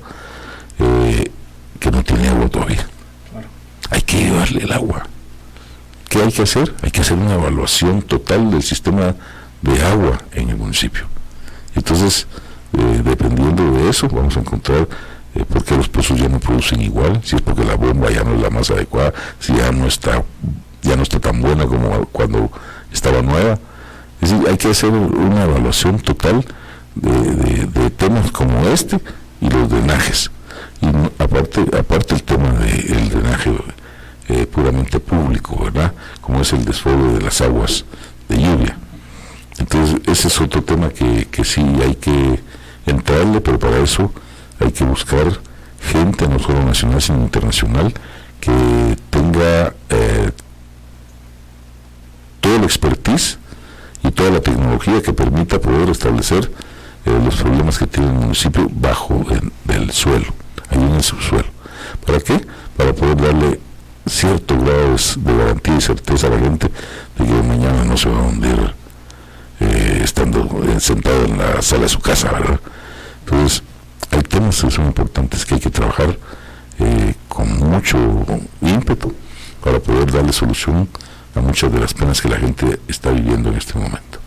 que no tiene agua todavía. Claro. Hay que llevarle el agua. ¿Qué hay que hacer? Hay que hacer una evaluación total del sistema de agua en el municipio. Entonces, dependiendo de eso, vamos a encontrar por qué los pozos ya no producen igual, si es porque la bomba ya no es la más adecuada, si ya no está tan buena como cuando estaba nueva. Es decir, hay que hacer una evaluación total de temas como este y los drenajes. Y aparte el tema del drenaje puramente público, ¿verdad? Como es el desfogue de las aguas de lluvia. Entonces ese es otro tema que sí hay que entrarle, pero para eso hay que buscar gente, no solo nacional sino internacional, que tenga toda la expertise y toda la tecnología que permita poder establecer los problemas que tiene el municipio bajo del suelo, ahí en el subsuelo. ¿Para qué? Para poder darle cierto grado de garantía y certeza a la gente de que mañana no se va a hundir estando sentado en la sala de su casa, ¿verdad? Entonces, hay temas que son importantes que hay que trabajar con mucho ímpetu para poder darle solución a muchas de las penas que la gente está viviendo en este momento.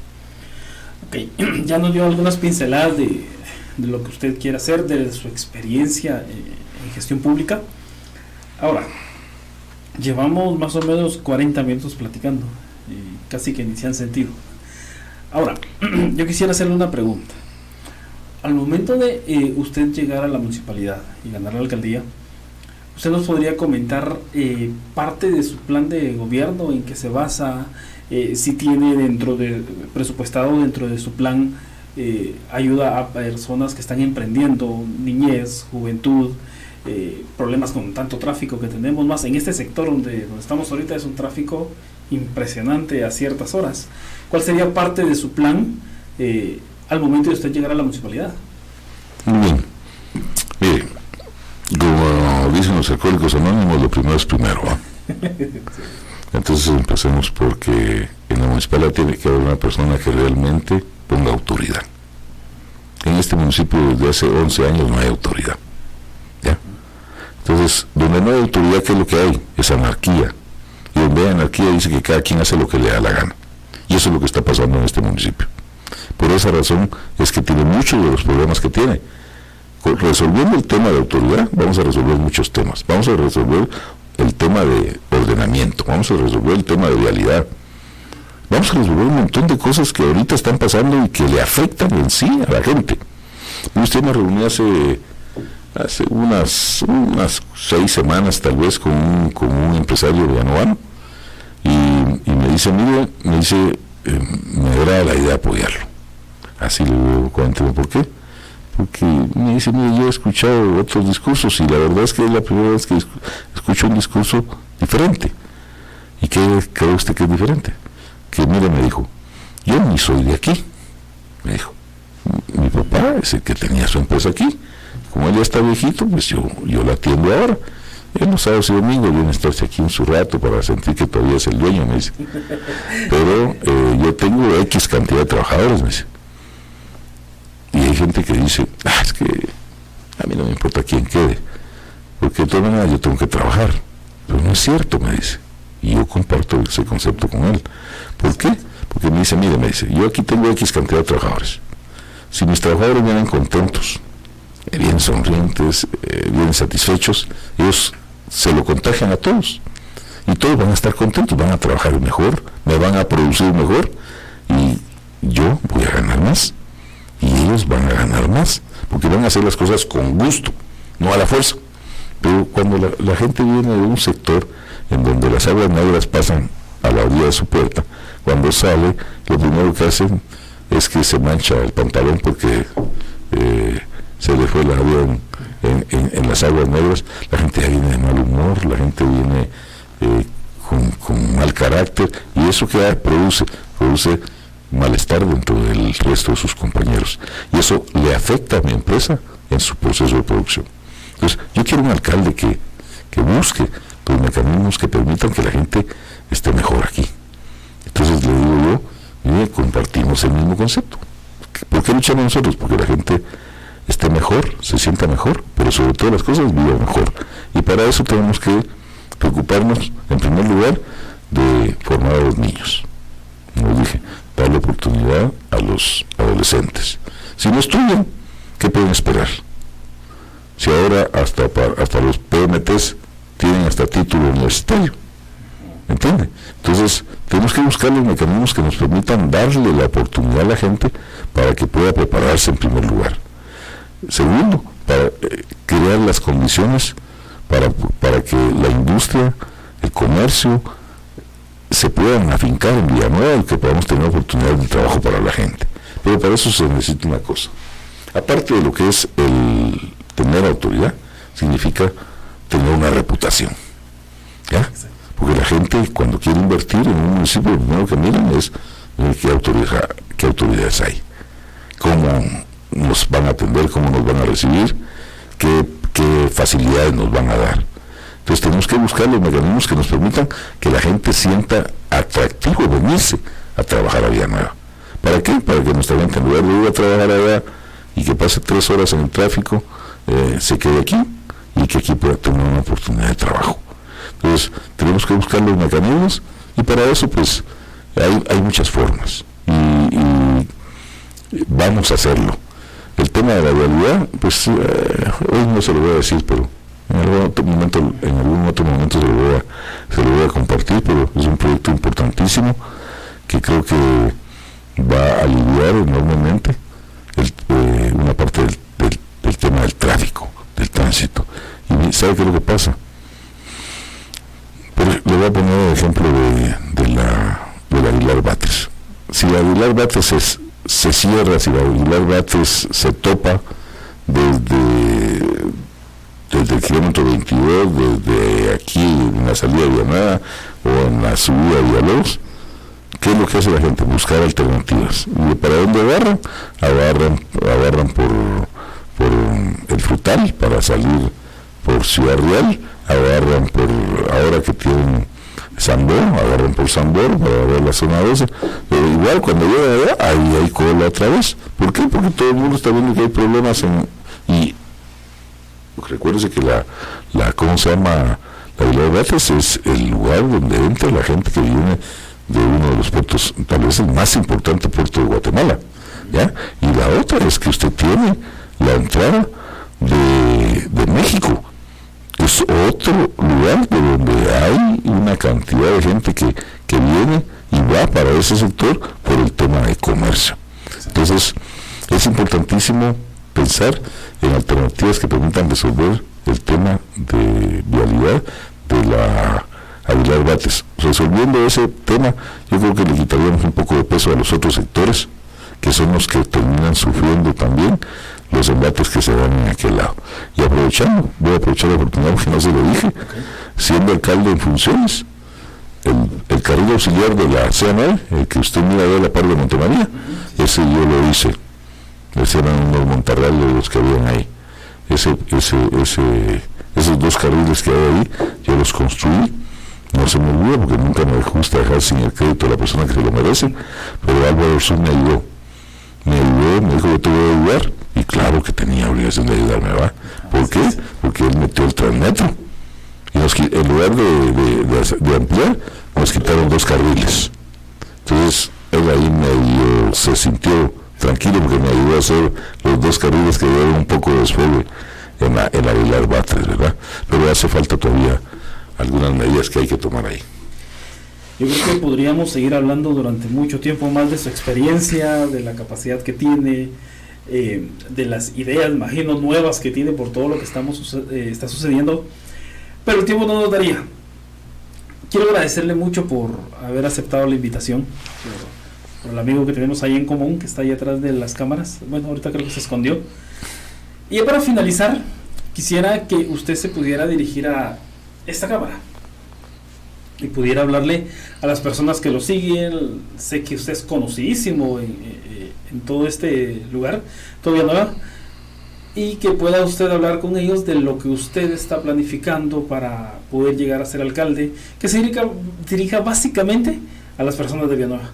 Ok, ya nos dio algunas pinceladas de lo que usted quiere hacer, de su experiencia en gestión pública. Ahora, llevamos más o menos 40 minutos platicando, casi que ni se han sentido. Ahora, yo quisiera hacerle una pregunta. Al momento de usted llegar a la municipalidad y ganar la alcaldía, ¿usted nos podría comentar parte de su plan de gobierno, en qué se basa, si tiene presupuestado dentro de su plan ayuda a personas que están emprendiendo, niñez, juventud, problemas con tanto tráfico que tenemos, más en este sector donde estamos ahorita es un tráfico impresionante a ciertas horas? ¿Cuál sería parte de su plan al momento de usted llegar a la municipalidad? Muy bien. Mire, como dicen los alcohólicos anónimos, lo primero es primero, ¿eh? Entonces empecemos porque en la municipalidad tiene que haber una persona que realmente ponga autoridad. En este municipio desde hace 11 años no hay autoridad, ¿ya? Entonces, donde no hay autoridad, ¿qué es lo que hay? Es anarquía. Y donde hay anarquía dice que cada quien hace lo que le da la gana. Y eso es lo que está pasando en este municipio. Por esa razón es que tiene muchos de los problemas que tiene. Resolviendo el tema de autoridad, vamos a resolver muchos temas. Vamos a resolver el tema de ordenamiento, vamos a resolver el tema de vialidad, vamos a resolver un montón de cosas que ahorita están pasando y que le afectan en sí a la gente. Usted me reunió hace unas 6 semanas tal vez con un empresario villanovano y me dice, mire, me agrada la idea de apoyarlo. Así le digo, cuénteme por qué. Porque me dice, mire, yo he escuchado otros discursos y la verdad es que es la primera vez que escucho un discurso diferente. ¿Y qué cree usted que es diferente? Que mire, me dijo, yo ni soy de aquí. Me dijo, mi papá es el que tenía su empresa aquí. Como él ya está viejito, pues yo la atiendo ahora. Él los sábados y domingos viene a estarse aquí un su rato para sentir que todavía es el dueño, me dice. Pero yo tengo X cantidad de trabajadores, me dice. Y hay gente que dice, es que a mí no me importa quién quede, porque de todas maneras yo tengo que trabajar. Pero no es cierto, me dice. Y yo comparto ese concepto con él. ¿Por qué? Porque me dice, mire, yo aquí tengo X cantidad de trabajadores. Si mis trabajadores vienen contentos, bien sonrientes, bien satisfechos, ellos se lo contagian a todos. Y todos van a estar contentos, van a trabajar mejor, me van a producir mejor, y yo voy a ganar más. Y ellos van a ganar más, porque van a hacer las cosas con gusto, no a la fuerza. Pero cuando la gente viene de un sector en donde las aguas negras pasan a la orilla de su puerta, cuando sale, lo primero que hacen es que se mancha el pantalón porque se le fue el agua en las aguas negras. La gente ya viene de mal humor, la gente viene con mal carácter, y eso que produce malestar dentro del resto de sus compañeros, y eso le afecta a mi empresa en su proceso de producción. Entonces, yo quiero un alcalde que busque los mecanismos que permitan que la gente esté mejor aquí. Entonces le digo yo, mire, compartimos el mismo concepto. ¿Por qué luchamos nosotros? Porque la gente esté mejor, se sienta mejor, pero sobre todas las cosas viva mejor. Y para eso tenemos que preocuparnos, en primer lugar, de formar a los niños. Como dije, darle oportunidad a los adolescentes. Si no estudian, ¿qué pueden esperar? Si ahora hasta los PMTs tienen hasta título universitario, ¿entiende? Entonces tenemos que buscar los mecanismos que nos permitan darle la oportunidad a la gente para que pueda prepararse en primer lugar. Segundo, para crear las condiciones para que la industria, el comercio, se puedan afincar en Villanueva y que podamos tener oportunidades de trabajo para la gente. Pero para eso se necesita una cosa. Aparte de lo que es el tener autoridad, significa tener una reputación, ¿ya? porque la gente cuando quiere invertir en un municipio, lo primero que miran es qué autoridades hay, cómo nos van a atender, cómo nos van a recibir, qué facilidades nos van a dar. Entonces tenemos que buscar los mecanismos que nos permitan que la gente sienta atractivo venirse a trabajar a Villanueva. ¿Para qué? Para que nuestra gente, en lugar de ir a trabajar allá y que pase 3 horas en el tráfico, se quede aquí y que aquí pueda tener una oportunidad de trabajo. Entonces tenemos que buscar los mecanismos, y para eso pues hay muchas formas y vamos a hacerlo. El tema de la vialidad, pues hoy no se lo voy a decir, pero en algún otro momento se lo voy a compartir, pero es un proyecto importantísimo que creo que va a aliviar enormemente una parte del tema del tráfico, del tránsito. Y ¿sabe qué es lo que pasa? Pero le voy a poner el ejemplo de la Aguilar Batres. Si la Aguilar Batres se cierra, si la Aguilar Batres se topa desde el kilómetro 22, desde aquí en la salida de Villanueva o en la subida de Villalobos, ¿qué es lo que hace la gente? Buscar alternativas. ¿Y para dónde agarran? Agarran por el Frutal para salir por Ciudad Real, agarran ahora que tienen Sambor, agarran por Sambor para ver la zona 12, pero igual cuando llega allá, ahí hay cola otra vez. ¿Por qué? Porque todo el mundo está viendo que hay problemas y recuérdese que ¿cómo se llama? La Aguilar Batres es el lugar donde entra la gente que viene de uno de los puertos, tal vez el más importante puerto de Guatemala, ¿ya? Y la otra es que usted tiene la entrada de México, que es otro lugar de donde hay una cantidad de gente que viene y va para ese sector por el tema de comercio. Entonces es importantísimo pensar en alternativas que permitan resolver el tema de vialidad de la Aguilar Batres. Resolviendo ese tema, yo creo que le quitaríamos un poco de peso a los otros sectores, que son los que terminan sufriendo también los embates que se dan en aquel lado. Y voy a aprovechar la oportunidad, porque no se lo dije, siendo alcalde en funciones, el carril auxiliar de la CA9, el que usted mira ahí a la par de Montemaría, ese yo lo hice. Esos eran unos montarrales los que habían ahí. Esos 2 carriles que hay ahí, yo los construí. No se me olvida, porque nunca me gusta dejar sin el crédito a la persona que se lo merece, pero Álvaro Orsún me ayudó, me dijo que te voy a ayudar, y claro que tenía obligación de ayudarme, ¿va? ¿Por qué? Porque él metió el Transmetro, y en lugar de ampliar, nos quitaron 2 carriles. Entonces él ahí se sintió tranquilo, porque me ayudó a hacer los 2 carriles que dieron un poco de desfogue en la Aguilar Batres, ¿verdad? Pero hace falta todavía algunas medidas que hay que tomar ahí. Yo creo que podríamos seguir hablando durante mucho tiempo más de su experiencia, de la capacidad que tiene, de las ideas, imagino, nuevas que tiene por todo lo que está sucediendo, pero el tiempo no nos daría. Quiero agradecerle mucho por haber aceptado la invitación, por el amigo que tenemos ahí en común, que está ahí atrás de las cámaras. Bueno, ahorita creo que se escondió. Y para finalizar, quisiera que usted se pudiera dirigir a esta cámara y pudiera hablarle a las personas que lo siguen. Sé que usted es conocidísimo en todo este lugar, todavía no, y que pueda usted hablar con ellos de lo que usted está planificando para poder llegar a ser alcalde, que se dirija básicamente a las personas de Villanueva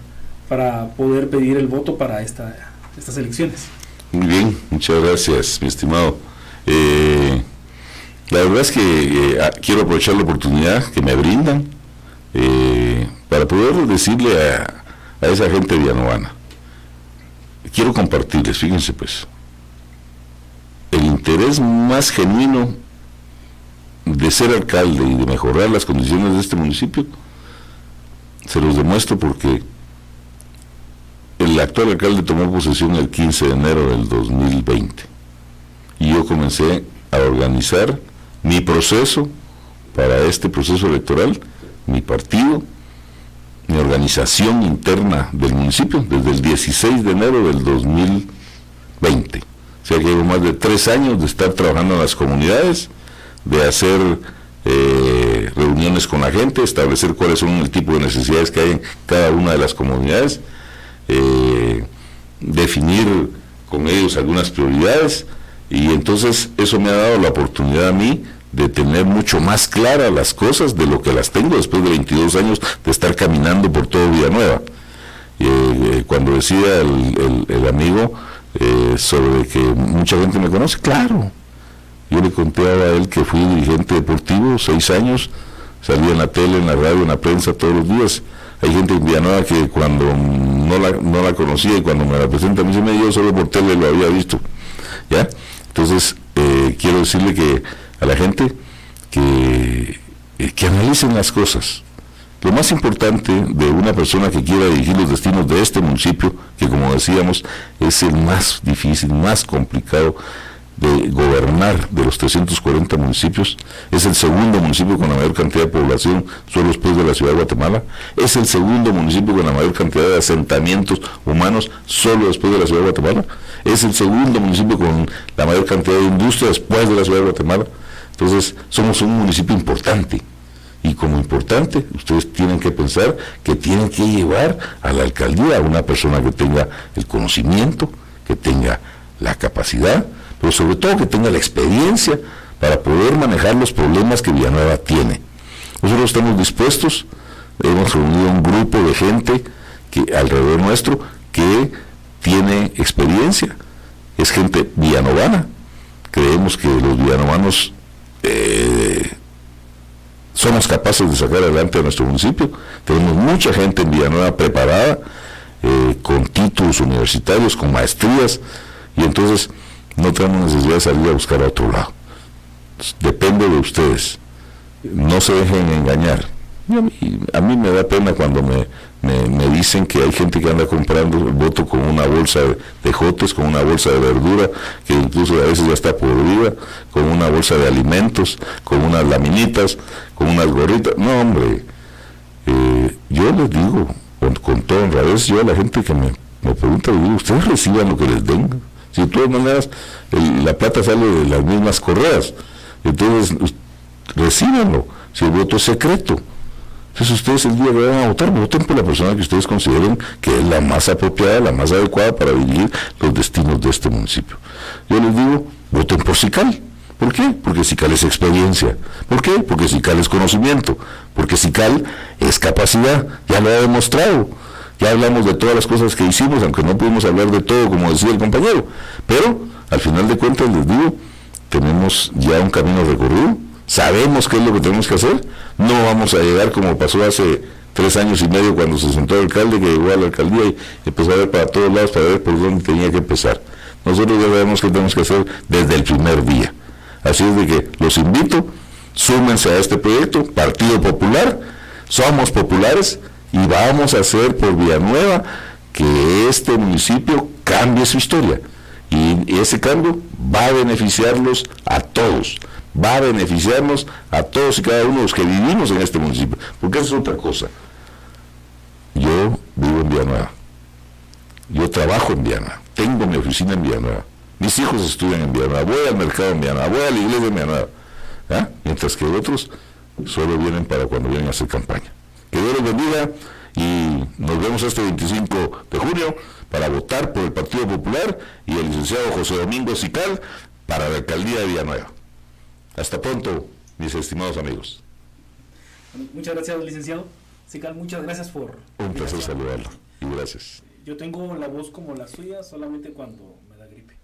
para poder pedir el voto para estas elecciones. Muy bien, muchas gracias, mi estimado. La verdad es que quiero aprovechar la oportunidad que me brindan para poder decirle a esa gente villanovana. Quiero compartirles, fíjense pues, el interés más genuino de ser alcalde y de mejorar las condiciones de este municipio, se los demuestro porque el actual alcalde tomó posesión el 15 de enero del 2020 y yo comencé a organizar mi proceso para este proceso electoral, mi partido, mi organización interna del municipio desde el 16 de enero del 2020. O sea que llevo más de 3 años de estar trabajando en las comunidades, de hacer reuniones con la gente, establecer cuáles son el tipo de necesidades que hay en cada una de las comunidades, definir con ellos algunas prioridades, y entonces eso me ha dado la oportunidad a mí de tener mucho más claras las cosas de lo que las tengo después de 22 años de estar caminando por todo Villanueva. Cuando decía el amigo sobre que mucha gente me conoce, claro, yo le conté a él que fui dirigente deportivo 6 años, salía en la tele, en la radio, en la prensa todos los días. Hay gente en Villanueva que cuando no la conocía y cuando me la presenta a mí se me dio solo por tele, lo había visto, ¿ya? Entonces quiero decirle que a la gente que analicen las cosas. Lo más importante de una persona que quiera dirigir los destinos de este municipio, que como decíamos es el más difícil, más complicado de gobernar de los 340 municipios, es el segundo municipio con la mayor cantidad de población solo después de la ciudad de Guatemala, es el segundo municipio con la mayor cantidad de asentamientos humanos solo después de la ciudad de Guatemala, es el segundo municipio con la mayor cantidad de industria después de la ciudad de Guatemala. Entonces somos un municipio importante, y como importante ustedes tienen que pensar que tienen que llevar a la alcaldía a una persona que tenga el conocimiento, que tenga la capacidad, pero sobre todo que tenga la experiencia para poder manejar los problemas que Villanueva tiene. Nosotros estamos dispuestos, hemos reunido un grupo de gente que alrededor nuestro que tiene experiencia, es gente villanovana. Creemos que los villanovanos somos capaces de sacar adelante a nuestro municipio. Tenemos mucha gente en Villanueva preparada, con títulos universitarios, con maestrías, y entonces no tenemos necesidad de salir a buscar a otro lado. Depende de ustedes, no se dejen engañar. A mí me da pena cuando me dicen que hay gente que anda comprando el voto con una bolsa de jotes, con una bolsa de verdura, que incluso a veces ya está podrida, con una bolsa de alimentos, con unas laminitas, con unas gorritas. No, hombre, yo les digo, con toda honradez, yo a la gente que me pregunta, les digo, ustedes reciban lo que les den. Si de todas maneras la plata sale de las mismas correas, entonces recíbanlo. Si el voto es secreto, entonces ustedes el día que van a votar, voten por la persona que ustedes consideren que es la más apropiada, la más adecuada para dirigir los destinos de este municipio. Yo les digo, voten por Sical. ¿Por qué? Porque Sical es experiencia. ¿Por qué? Porque Sical es conocimiento. Porque Sical es capacidad. Ya lo ha demostrado. Ya hablamos de todas las cosas que hicimos, aunque no pudimos hablar de todo, como decía el compañero. Pero, al final de cuentas, les digo, tenemos ya un camino recorrido. Sabemos qué es lo que tenemos que hacer. No vamos a llegar como pasó hace 3 años y medio cuando se sentó el alcalde, que llegó a la alcaldía y empezó a ver para todos lados para ver por dónde tenía que empezar. Nosotros ya sabemos qué tenemos que hacer desde el primer día. Así es de que los invito, súmense a este proyecto, Partido Popular, somos populares y vamos a hacer por Villanueva que este municipio cambie su historia. Y ese cambio va a beneficiarlos a todos. Va a beneficiarnos a todos y cada uno de los que vivimos en este municipio, porque eso es otra cosa. Yo vivo en Villanueva, yo trabajo en Villanueva, tengo mi oficina en Villanueva, mis hijos estudian en Villanueva, voy al mercado en Villanueva, voy a la iglesia en Villanueva, ¿ah? Mientras que otros solo vienen para cuando vienen a hacer campaña. Que Dios los bendiga y nos vemos este 25 de junio para votar por el Partido Popular y el licenciado José Domingo Sical para la alcaldía de Villanueva. Hasta pronto, mis estimados amigos. Muchas gracias, licenciado Sical, muchas gracias por... Un placer saludarlo, y gracias. Yo tengo la voz como la suya solamente cuando me da gripe.